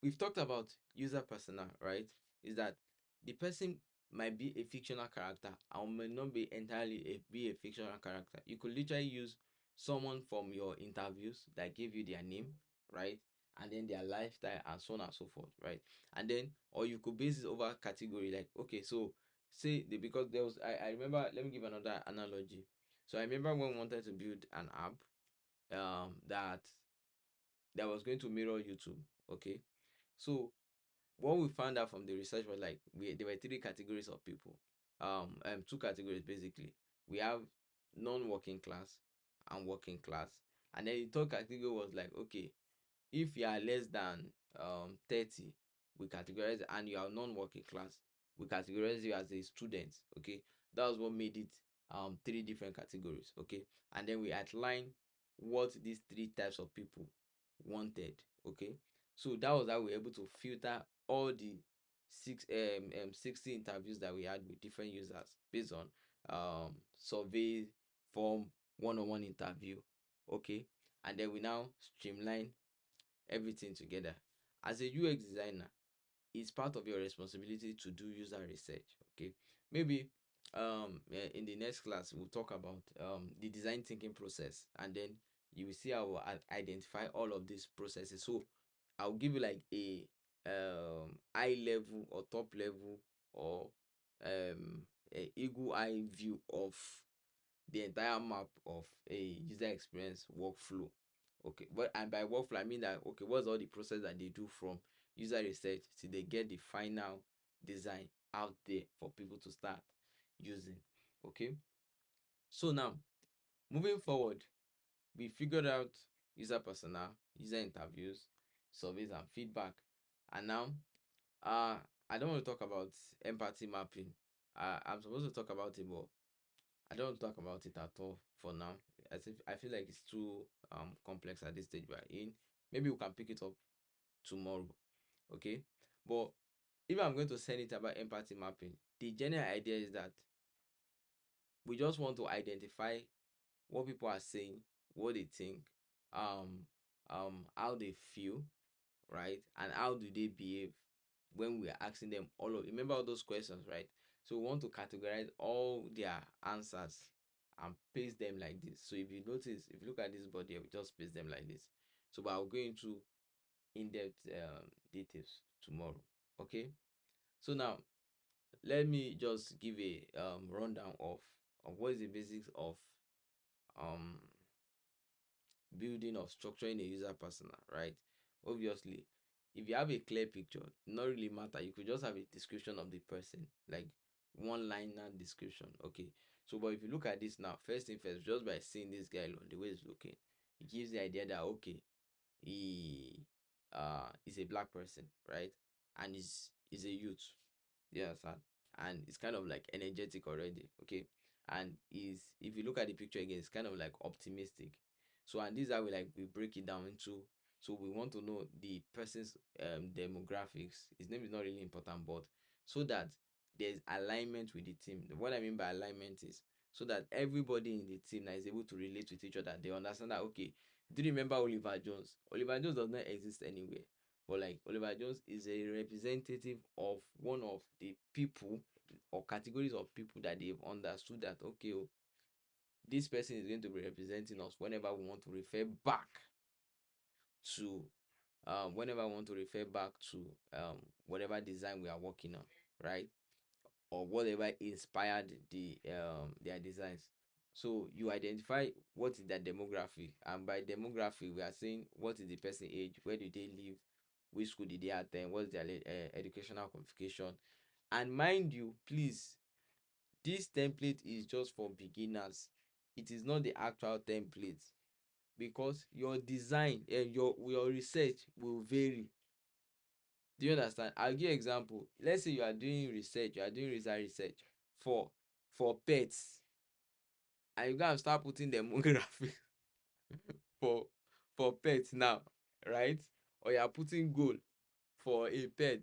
we've talked about user persona, right? Is that the person might be a fictional character and may not be entirely be a fictional character. You could literally use someone from your interviews that give you their name, right? And then their lifestyle and so on and so forth, right? And then, or you could base it over category, like, okay, so say because there was, I remember, let me give another analogy. So I remember when we wanted to build an app that was going to mirror YouTube. Okay. So what we found out from the research was like, there were three categories of people. Two categories basically. We have non-working class and working class. And then the third category was like, okay, if you are less than 30, we categorize, and you are non-working class, we categorize you as a student. Okay. That was what made it three different categories. Okay. And then we outline what these three types of people wanted. Okay. So that was how we were able to filter all the 60 interviews that we had with different users based on survey form, one-on-one interview. Okay. And then we now streamline everything together. As a UX designer, it's part of your responsibility to do user research. Okay. Maybe in the next class we'll talk about the design thinking process, and then you will see how I identify all of these processes. So I'll give you like high level or top level, or a eagle eye view of the entire map of a user experience workflow. Okay, but and by workflow I mean that, okay, what's all the process that they do from user research till they get the final design out there for people to start using. Okay, so now moving forward, we figured out user persona, user interviews, surveys and feedback. And now uh I don't want to talk about empathy mapping. I'm supposed to talk about it, but I don't talk about it at all for now. As if I feel like it's too complex at this stage we're in. Maybe we can pick it up tomorrow. Okay. But if I'm going to send it about empathy mapping, the general idea is that we just want to identify what people are saying, what they think, um, how they feel, right? And how do they behave when we are asking them remember all those questions, right? So we want to categorize all their answers and paste them like this. So if you notice, if you look at this body, we just paste them like this. So but I'll go into in-depth details tomorrow. Okay. So now let me just give a rundown of what is the basics of um building or structuring a user persona, right? Obviously, if you have a clear picture, not really matter. You could just have a description of the person, like one liner description. Okay. So, but if you look at this now, first thing first, just by seeing this guy alone, the way he's looking, it gives the idea that okay, he is a black person, right? And is a youth. You understand? And it's kind of like energetic already. Okay. And is if you look at the picture again, it's kind of like optimistic. So and these are we like we break it down into, so we want to know the person's demographics. His name is not really important, but so that there's alignment with the team. What I mean by alignment is so that everybody in the team now is able to relate with each other. They understand that okay, do you remember Oliver Jones? Oliver Jones does not exist anywhere. But like Oliver Jones is a representative of one of the people or categories of people that they've understood that okay, oh, this person is going to be representing us whenever we want to refer back to whenever I want to refer back to whatever design we are working on, right? Or whatever inspired their designs. So you identify what is their demography, and by demography we are saying what is the person age, where do they live, which school did they attend, what's their educational qualification. And mind you, please, this template is just for beginners. It is not the actual template, because your design and your research will vary. Do you understand? I'll give you example. Let's say you are doing research, you are doing research for pets, and you go and start putting demographic for pets now, right? Or you are putting goal for a pet.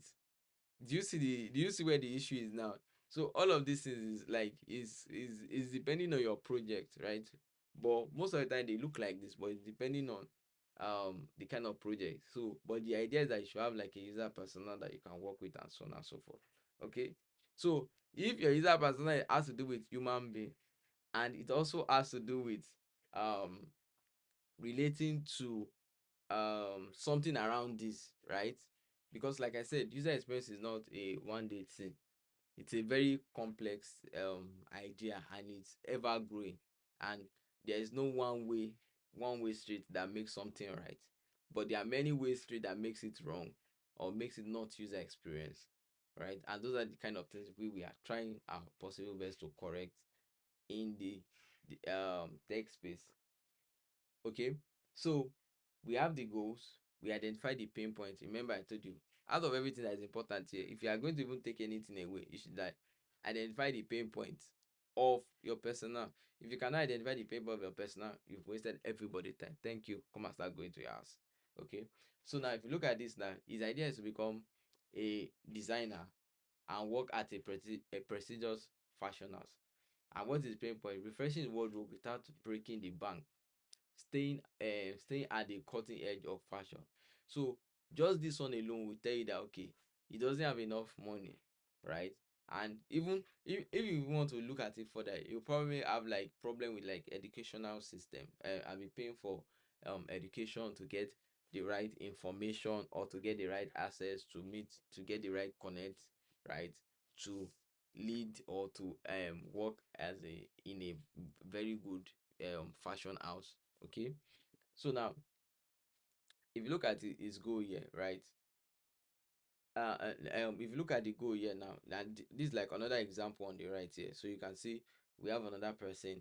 Do you see where the issue is now? So all of this is like is depending on your project, right? But most of the time they look like this, but it's depending on the kind of project. So but the idea is that you should have like a user persona that you can work with and so on and so forth. Okay. So if your user persona has to do with human being, and it also has to do with um relating to something around this, right? Because like I said, user experience is not a one day thing. It's a very complex idea, and it's ever growing, and there is no one way street that makes something right, but there are many ways street that makes it wrong or makes it not user experience, right? And those are the kind of things we are trying our possible best to correct in the tech space. Okay, so we have the goals, we identify the pain points. Remember, I told you, out of everything that is important here, if you are going to even take anything away, you should like identify the pain points of your personnel. If you cannot identify the pain point of your personnel, you've wasted everybody time. Thank you. Come and start going to your house. Okay. So now, if you look at this now, his idea is to become a designer and work at a prestigious fashion house. And what is pain point? Refreshing the wardrobe without breaking the bank, staying at the cutting edge of fashion. So just this one alone will tell you that okay, he doesn't have enough money, right? And even if you want to look at it further, you probably have like problem with like educational system. I'll be paying for education to get the right information or to get the right access to meet to get the right connect, right? To lead or to work as a in a very good fashion house. Okay. So now if you look at it, his goal here, right? If you look at the goal here now, and this is like another example on the right here. So you can see we have another person,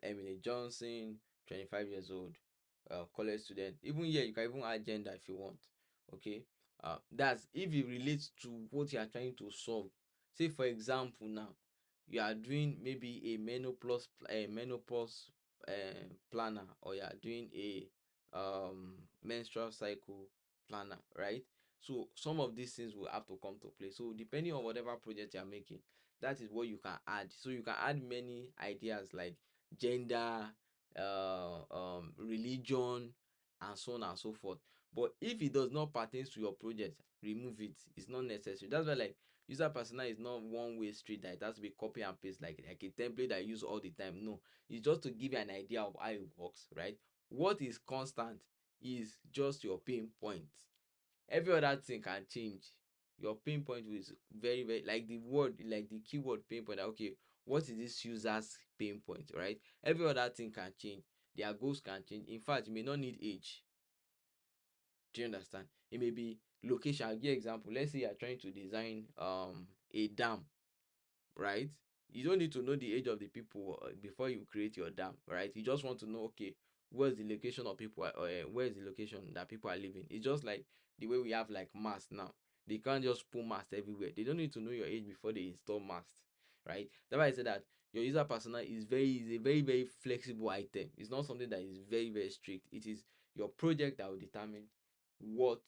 Emily Johnson, 25 years old, college student. Even here, you can even add gender if you want. Okay, that's if it relates to what you are trying to solve. Say for example, now you are doing maybe a menopause planner, or you are doing a menstrual cycle planner, right? So some of these things will have to come to play. So depending on whatever project you're making, that is what you can add. So you can add many ideas like gender, religion, and so on and so forth. But if it does not pertain to your project, remove it. It's not necessary. That's why like user persona is not one way street that it has to be copy and paste like a template that I use all the time. No, it's just to give you an idea of how it works, right? What is constant is just your pain point. Every other thing can change. Your pain point is very very like the word, like the keyword pain point. Okay, what is this user's pain point, right? Every other thing can change. Their goals can change. In fact, you may not need age. Do you understand? It may be location. I'll give example. Let's say you are trying to design a dam, right? You don't need to know the age of the people before you create your dam, right? You just want to know, okay, where's the location of people, where's the location that people are living. It's just like the way we have like masts now. They can't just put masts everywhere. They don't need to know your age before they install masts, right? That's why I said that your user persona is a very very flexible item. It's not something that is very very strict. It is your project that will determine what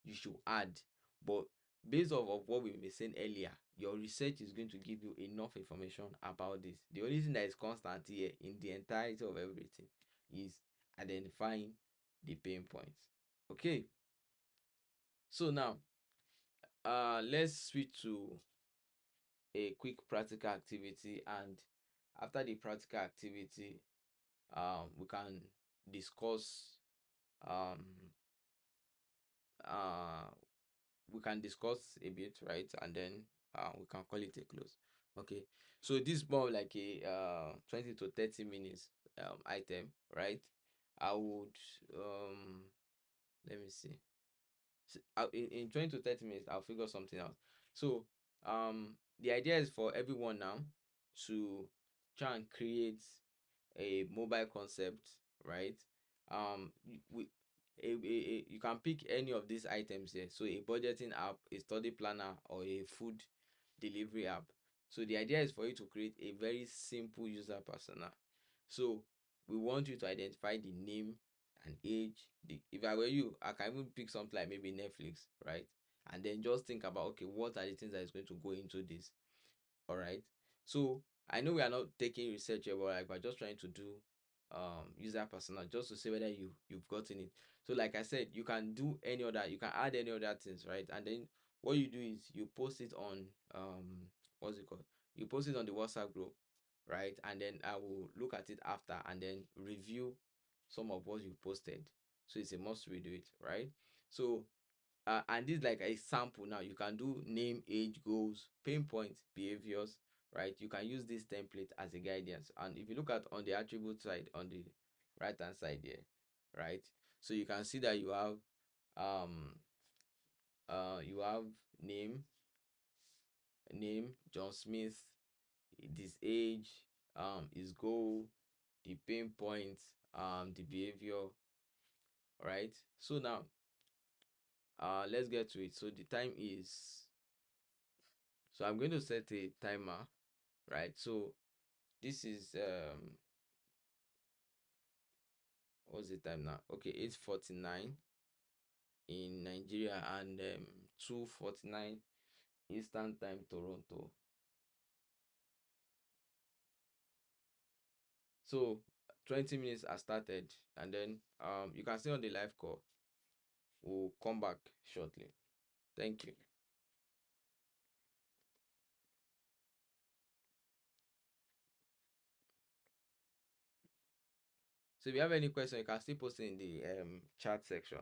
you should add. But based off of what we were saying earlier, your research is going to give you enough information about this. The only thing that is constant here in the entirety of everything is identifying the pain points. Okay, so now let's switch to a quick practical activity, and after the practical activity we can discuss um uh we can discuss a bit, right? And then we can call it a close. Okay, so this is more like a 20 to 30 minutes item, right? I would let me see. In 20 to 30 minutes I'll figure something out. So the idea is for everyone now to try and create a mobile concept, right? We you can pick any of these items here. So a budgeting app, a study planner, or a food delivery app. So the idea is for you to create a very simple user persona. So we want you to identify the name and age. If I were you, I can even pick something like maybe Netflix, right? And then just think about, okay, what are the things that is going to go into this? All right. So I know we are not taking research here, but like we're just trying to do user persona just to see whether you've gotten it. So like I said, you can do any other, you can add any other things, right? And then what you do is you post it on what's it called? You post it on the WhatsApp group, right? And then I will look at it after and then review some of what you posted. So it's a must redo it, right? So and this is like a sample. Now you can do name, age, goals, pain points, behaviors, right? You can use this template as a guidance. And if you look at on the attribute side, on the right hand side here, right? So you can see that um you have name, John Smith, this age, his goal, the pain points, the behavior, right? So now let's get to it. So the time is, so I'm going to set a timer, right? So this is what's the time now? Okay, 8:49 in Nigeria and 2:49 Eastern Time, Toronto. So 20 minutes has started, and then you can stay on the live call. We'll come back shortly. Thank you. So if you have any question, you can still post it in the chat section.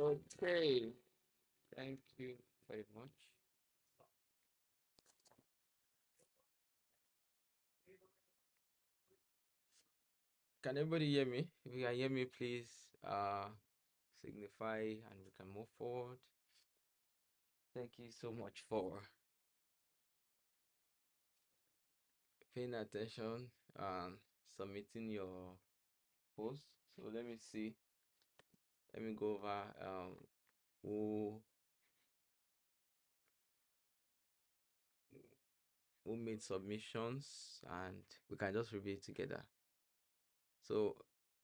Okay, thank you very much. Can everybody hear me? If you can hear me, please signify and we can move forward. Thank you so much for paying attention and submitting your post. So let me see. Let me go over who who made submissions and we can just review it together. So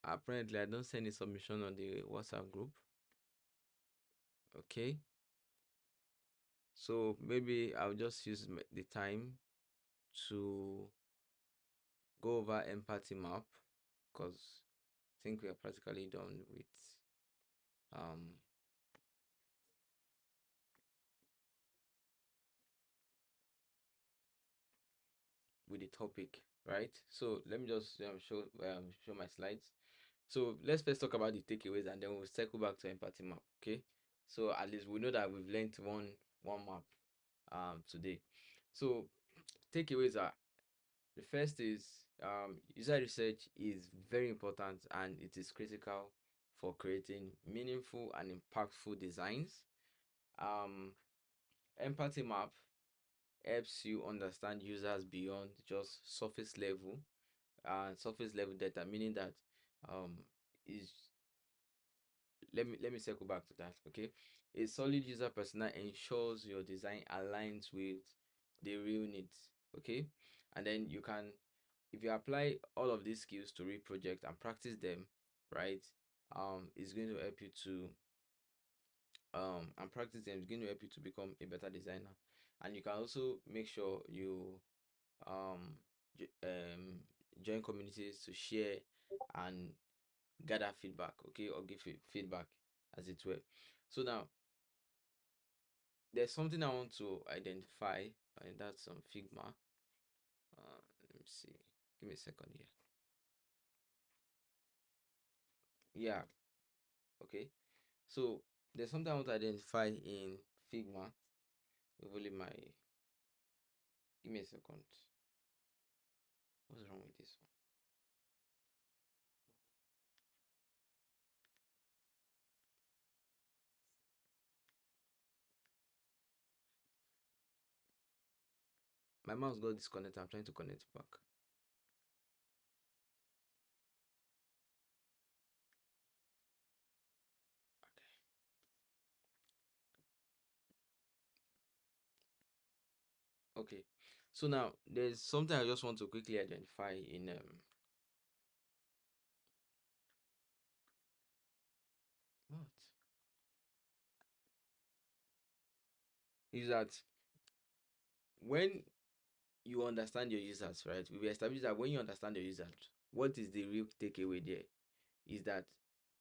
apparently I don't send any submission on the WhatsApp group. Okay. So maybe I'll just use the time to go over empathy map because I think we are practically done um with the topic, right? So let me just show my slides. So let's first talk about the takeaways and then we'll circle back to empathy map. Okay. So at least we know that we've learned one map today. So takeaways are, the first is user research is very important and it is critical for creating meaningful and impactful designs. Um, Empathy map helps you understand users beyond just surface level data, meaning that um, is let me circle back to that. Okay, a solid user persona ensures your design aligns with the real needs. Okay, and then you can, if you apply all of these skills to real project and practice them, right, it's going to help you to and practice them, it's going to help you to become a better designer. And you can also make sure you um join communities to share and gather feedback, okay, or give feedback as it were. So now there's something I want to identify, and that's some Figma. Let me see. Give me a second here. Yeah, okay. So there's something I want to identify in Figma. Only my, give me a second. What's wrong with this one? My mouse got disconnected. I'm trying to connect it back. Okay. So now there's something I just want to quickly identify in what is that when you understand your users, right? We established that when you understand your users, what is the real takeaway there? Is that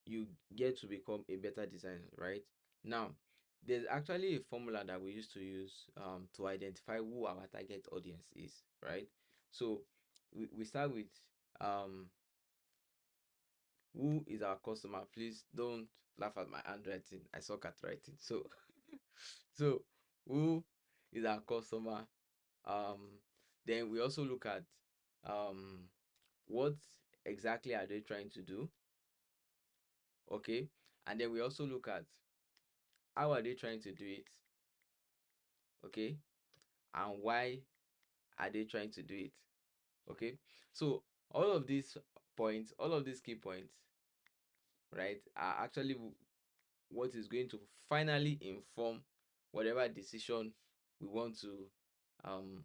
you get to become a better designer, right? Now, there's actually a formula that we used to use to identify who our target audience is, right? So we start with um who is our customer. Please don't laugh at my handwriting. I suck at writing. So so who is our customer? Um then we also look at um what exactly are they trying to do, okay, and then we also look at how are they trying to do it, okay, and why are they trying to do it, okay. So all of these points, all of these key points, right, are actually what is going to finally inform whatever decision we want to um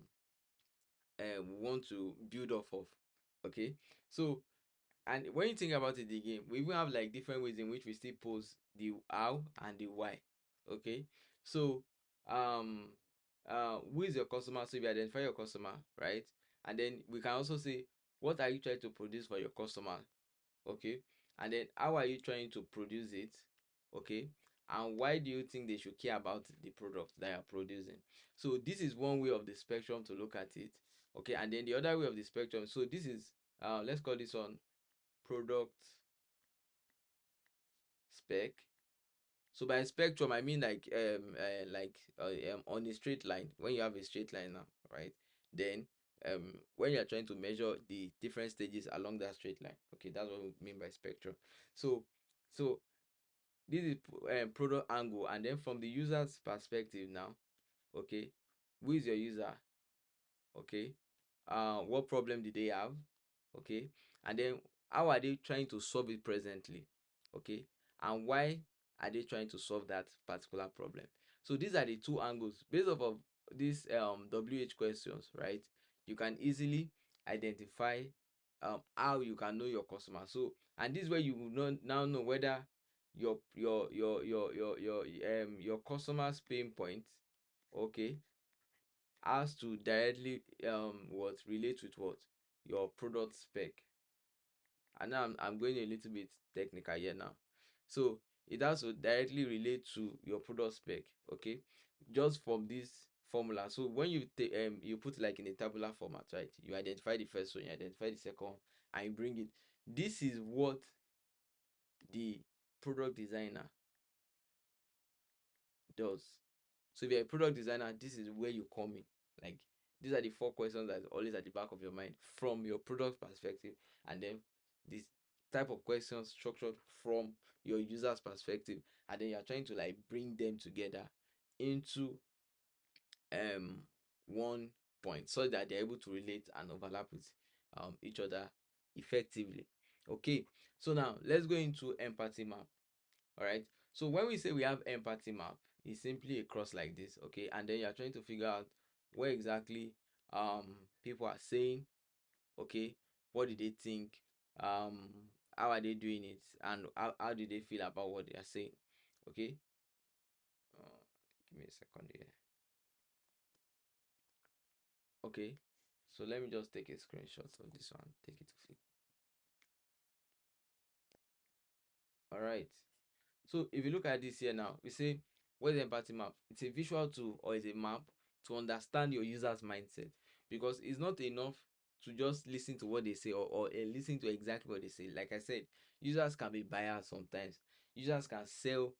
build off of, okay. So, and when you think about it again, we even have like different ways in which we still pose the how and the why, okay. So who is your customer? So if you identify your customer, right, and then we can also say what are you trying to produce for your customer, okay, and then how are you trying to produce it, okay, and why do you think they should care about the product that you're producing. So this is one way of the spectrum to look at it, okay. And then the other way of the spectrum, so this is let's call this one product spec, So by spectrum, I mean on a straight line. When you have a straight line now, right? Then when you are trying to measure the different stages along that straight line, okay, that's what we mean by spectrum. So so this is product angle, and then from the user's perspective now, okay, who is your user? Okay, what problem did they have? Okay, and then how are they trying to solve it presently? Okay, and why are they trying to solve that particular problem? So these are the two angles based off of these WH questions, right? You can easily identify how you can know your customer. So, and this is where you will now know whether your customer's pain point, okay, has to directly what relate with what your product spec. And now I'm going a little bit technical here now. So it has to directly relate to your product spec, okay, just from this formula. So when you take you put it like in a tabular format, right? You identify the first one, you identify the second, and you bring it. This is what the product designer does. So if you're a product designer, this is where you come in. Like, these are the four questions that is always at the back of your mind from your product perspective, and then this type of questions structured from your user's perspective, and then you're trying to like bring them together into um one point so that they're able to relate and overlap with each other effectively. Okay, so now let's go into empathy map. All right, so when we say we have empathy map, it's simply a cross like this, okay, and then you're trying to figure out where exactly people are saying, okay, what do they think, um how are they doing it, and how do they feel about what they are saying. Okay, uh, give me a second here. Okay, so let me just take a screenshot of this one, take it to. All right, so if you look at this here now, we say, what is empathy map? It's a visual tool or it's a map to understand your user's mindset, because it's not enough to just listen to what they say, or listen to exactly what they say. Like I said, users can be biased sometimes. Users can sell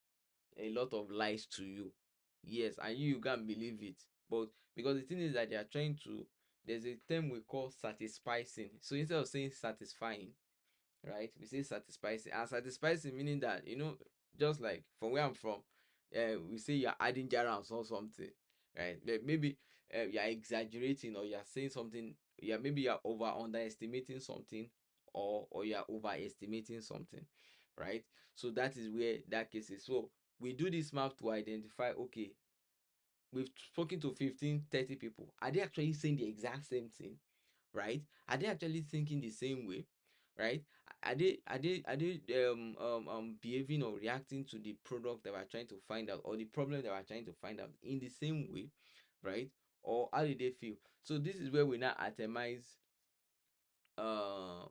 a lot of lies to you. Yes, and you can't believe it. But because the thing is that they are trying to, there's a term we call satisficing. So instead of saying satisfying, right, we say satisficing. And satisficing meaning that, just like from where I'm from, we say you're adding jarams or something, right? Maybe you're exaggerating, or you're saying something, maybe you're over underestimating something, or you're overestimating something, right? So that is where that case is. So we do this map to identify, okay, we've spoken to 15, 30 people. Are they actually saying the exact same thing? Right? Are they actually thinking the same way? Right? Are they behaving or reacting to the product that we're trying to find out, or the problem that we're trying to find out in the same way? Right? Or how did they feel? So this is where we now itemize,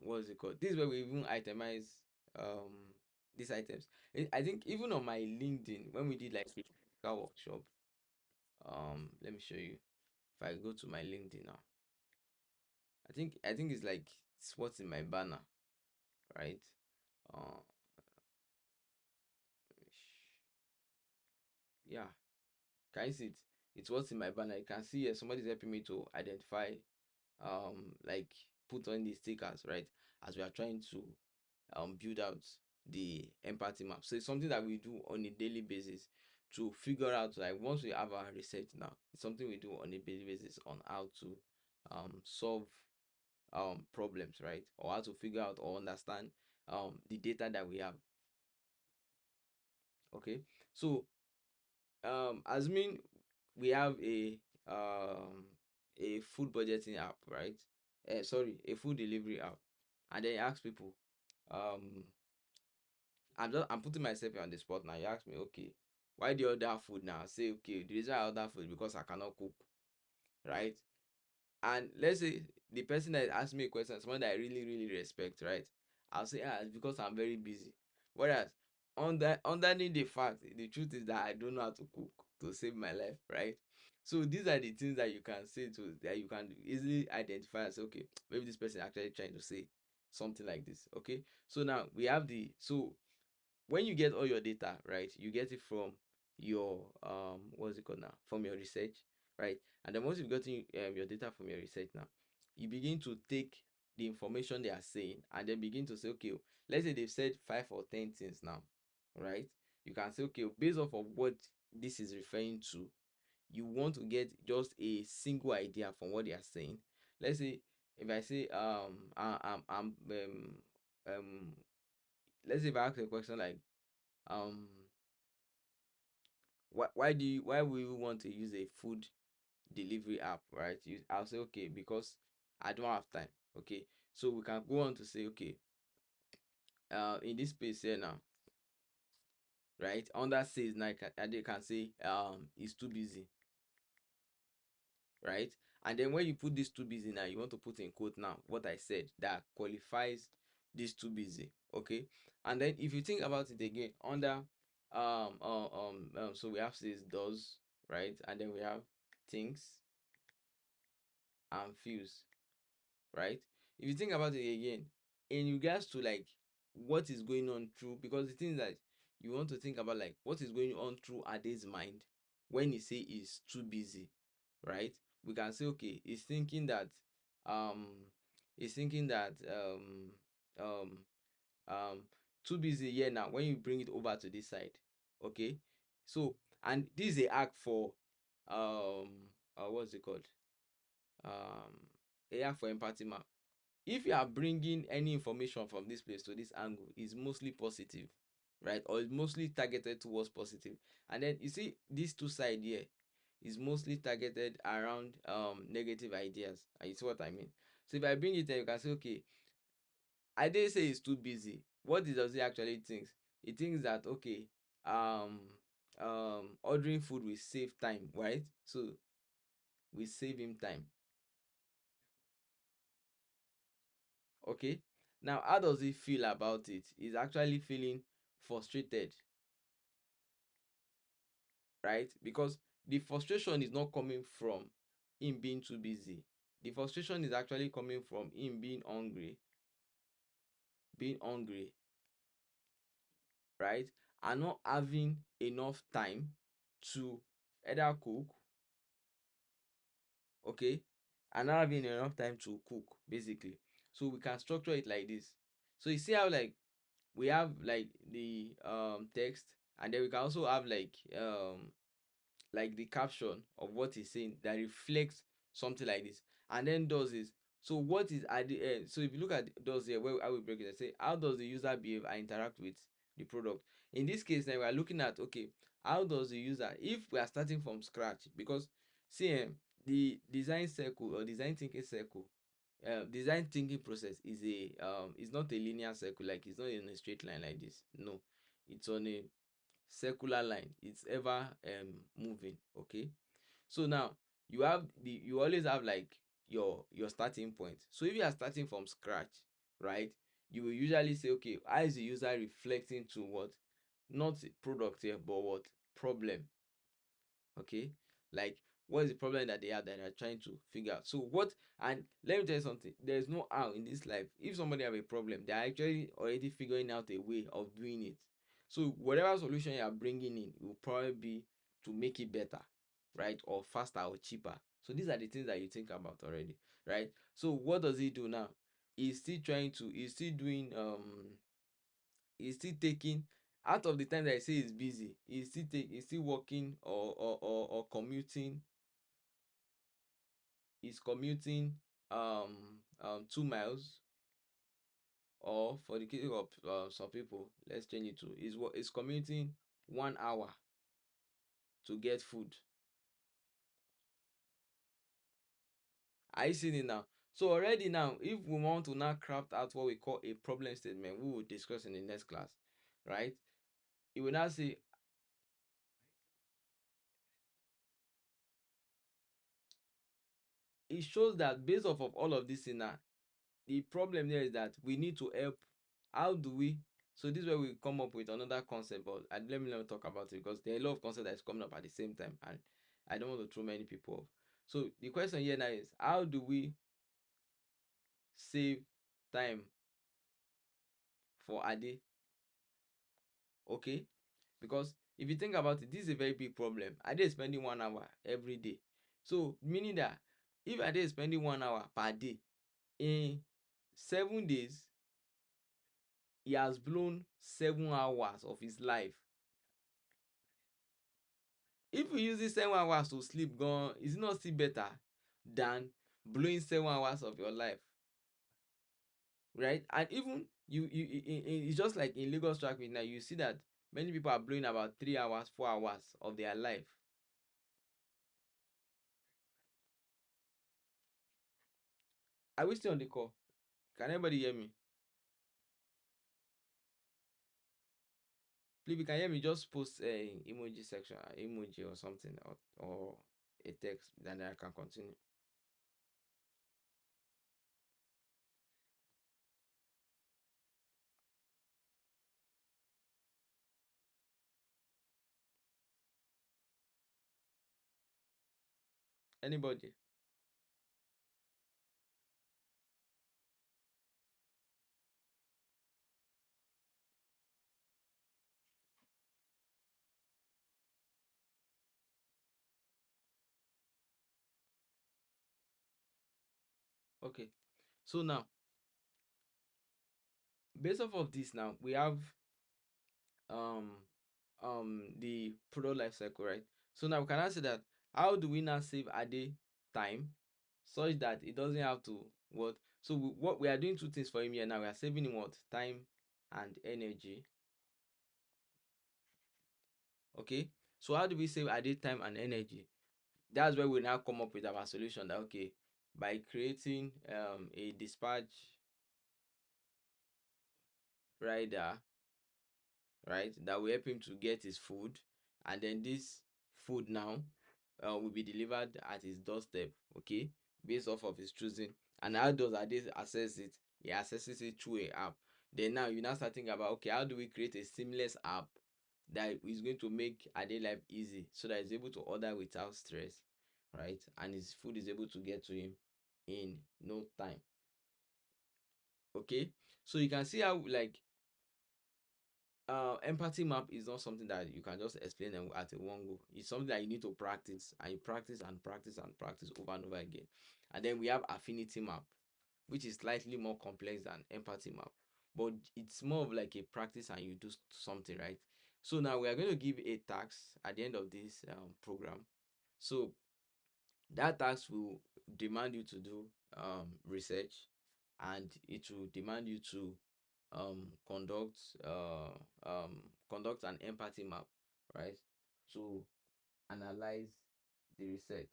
what is it called? This is where we even itemize these items. I think even on my LinkedIn, when we did like a technical workshop, let me show you. If I go to my LinkedIn now, I think it's like, it's what's in my banner, right? Uh, yeah, can you see it? It's what's in my banner. You can see here somebody's helping me to identify, like, put on the stickers, right? As we are trying to build out the empathy map. So it's something that we do on a daily basis to figure out, like, once we have our research now, it's something we do on a daily basis on how to solve problems, right? Or how to figure out or understand the data that we have. Okay, so assuming we have a food budgeting app, right? Sorry, a food delivery app, and then you ask people, um I'm putting myself on the spot now. You ask me, okay, why do you order food now? I say, okay, the reason I order food is because I cannot cook, right? And let's say the person that asked me a question is someone that I really, really respect, right? I'll say, it's because I'm very busy. Whereas underneath the fact, the truth is that I don't know how to cook to save my life, right? So these are the things that you can say to that you can easily identify and say, okay, maybe this person actually trying to say something like this. Okay. So now we have the so when you get all your data, right, you get it from your what's it called now, from your research, right? And then once you've gotten your data from your research now, you begin to take the information they are saying and then begin to say, okay, let's say they've said 5 or 10 things now, right? You can say, okay, based off of what this is referring to, you want to get just a single idea from what they are saying. Let's say if I say um let's say if I ask a question like um why will you want to use a food delivery app, right? I'll say okay, because I don't have time. Okay, so we can go on to say okay, in this space here now, right, under says now they can say it's too busy, right? And then when you put this too busy now, you want to put in quote now what I said that qualifies this too busy. Okay, and then if you think about it again under so we have says does, right, and then we have things and feels, right? If you think about it again, in regards to like what is going on through, because the thing that you want to think about like what is going on through Ade's mind when he say he's too busy, right? We can say okay, um he's thinking that um um too busy here now when you bring it over to this side. Okay, so and this is a act for what's it called, um a act for empathy map. If you are bringing any information from this place to this angle, is mostly positive, right, or it's mostly targeted towards positive. And then you see this two side here is mostly targeted around negative ideas, and you see what I mean. So if I bring it there, you can say okay, I didn't say he's too busy. What does he actually thinks? He thinks that okay, um ordering food will save time, right? So we save him time. Okay, now how does he feel about it? He's actually feeling frustrated, right? Because the frustration is not coming from him being too busy. The frustration is actually coming from him being hungry, right, and not having enough time to either cook, okay, and not having enough time to cook basically. So we can structure it like this. So you see how like we have like the text, and then we can also have like the caption of what he's saying that reflects something like this. And then does is, so what is at the end. So if you look at does here, where I will break it and say how does the user behave and interact with the product. In this case now we are looking at okay, how does the user, if we are starting from scratch, because see the design circle or design thinking circle, design thinking process is not a linear circle, like it's not in a straight line like this. No, it's on a circular line, it's ever moving. Okay, so now you always have like your starting point. So if you are starting from scratch, right, you will usually say okay, how is the user reflecting to what, not product here but what, problem. Okay, like what is the problem that they have that they're trying to figure out. So what, and let me tell you something, there's no how in this life, if somebody have a problem, they're actually already figuring out a way of doing it. So whatever solution you are bringing in will probably be to make it better, right, or faster or cheaper. So these are the things that you think about already, right? So what does he do now? He's still doing he's still taking, out of the time that he say he's busy, he's still working or commuting. He's commuting 2 miles, or for the case of some people, let's change it to is commuting 1 hour to get food. Are you seeing it now? So already now, if we want to now craft out what we call a problem statement, we will discuss in the next class, right? It will now say, it shows that based off of all of this in now, the problem there is that we need to help. How do we, so this is where we come up with another concept, but let me talk about it because there are a lot of concepts that is coming up at the same time, and I don't want to throw many people off. So the question here now is how do we save time for Ade Okay, because if you think about it, this is a very big problem. I dey spending 1 hour every day, so meaning that if I dey spending 1 hour per day in 7 days, he has blown 7 hours of his life. If you use this 7 hours to sleep gone, is it not still better than blowing 7 hours of your life, right? And even it's just like in Lagos traffic now, you see that many people are blowing about 3 hours, 4 hours of their life. Are we still on the call? Can anybody hear me? Please, if you can hear me, just post a emoji section, emoji or something, or a text, then I can continue. Anybody? Okay. So now, based off of this, now we have um the product life cycle, right? So now we can answer that, how do we now save a day time such that it doesn't have to what? So what we are doing, two things for him here now. We are saving him what? Time and energy. Okay. So how do we save a day time and energy? That's where we now come up with our solution, that okay, by creating a dispatch rider, right, that will help him to get his food, and then this food now will be delivered at his doorstep, okay, based off of his choosing. And how does Ade access it? He accesses it through a app. Then now you now start thinking about, okay, how do we create a seamless app that is going to make Ade life easy, so that he's able to order without stress, right, and his food is able to get to him in no time. Okay, so you can see how, like, empathy map is not something that you can just explain them at a one go. It's something that you need to practice, and you practice and practice and practice over and over again. And then we have affinity map, which is slightly more complex than empathy map, but it's more of like a practice and you do something, right? So now we are going to give a task at the end of this program. So that task will demand you to do research, and it will demand you to conduct conduct an empathy map, right, to analyze the research.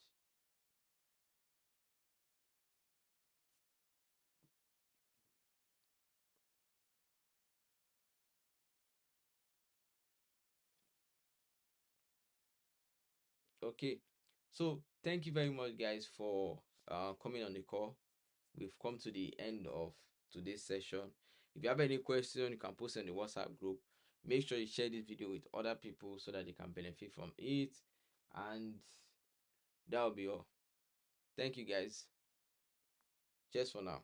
Okay, so thank you very much, guys, for coming on the call. We've come to the end of today's session. If you have any question, you can post in the WhatsApp group. Make sure you share this video with other people so that they can benefit from it, and that will be all. Thank you, guys. Cheers for now.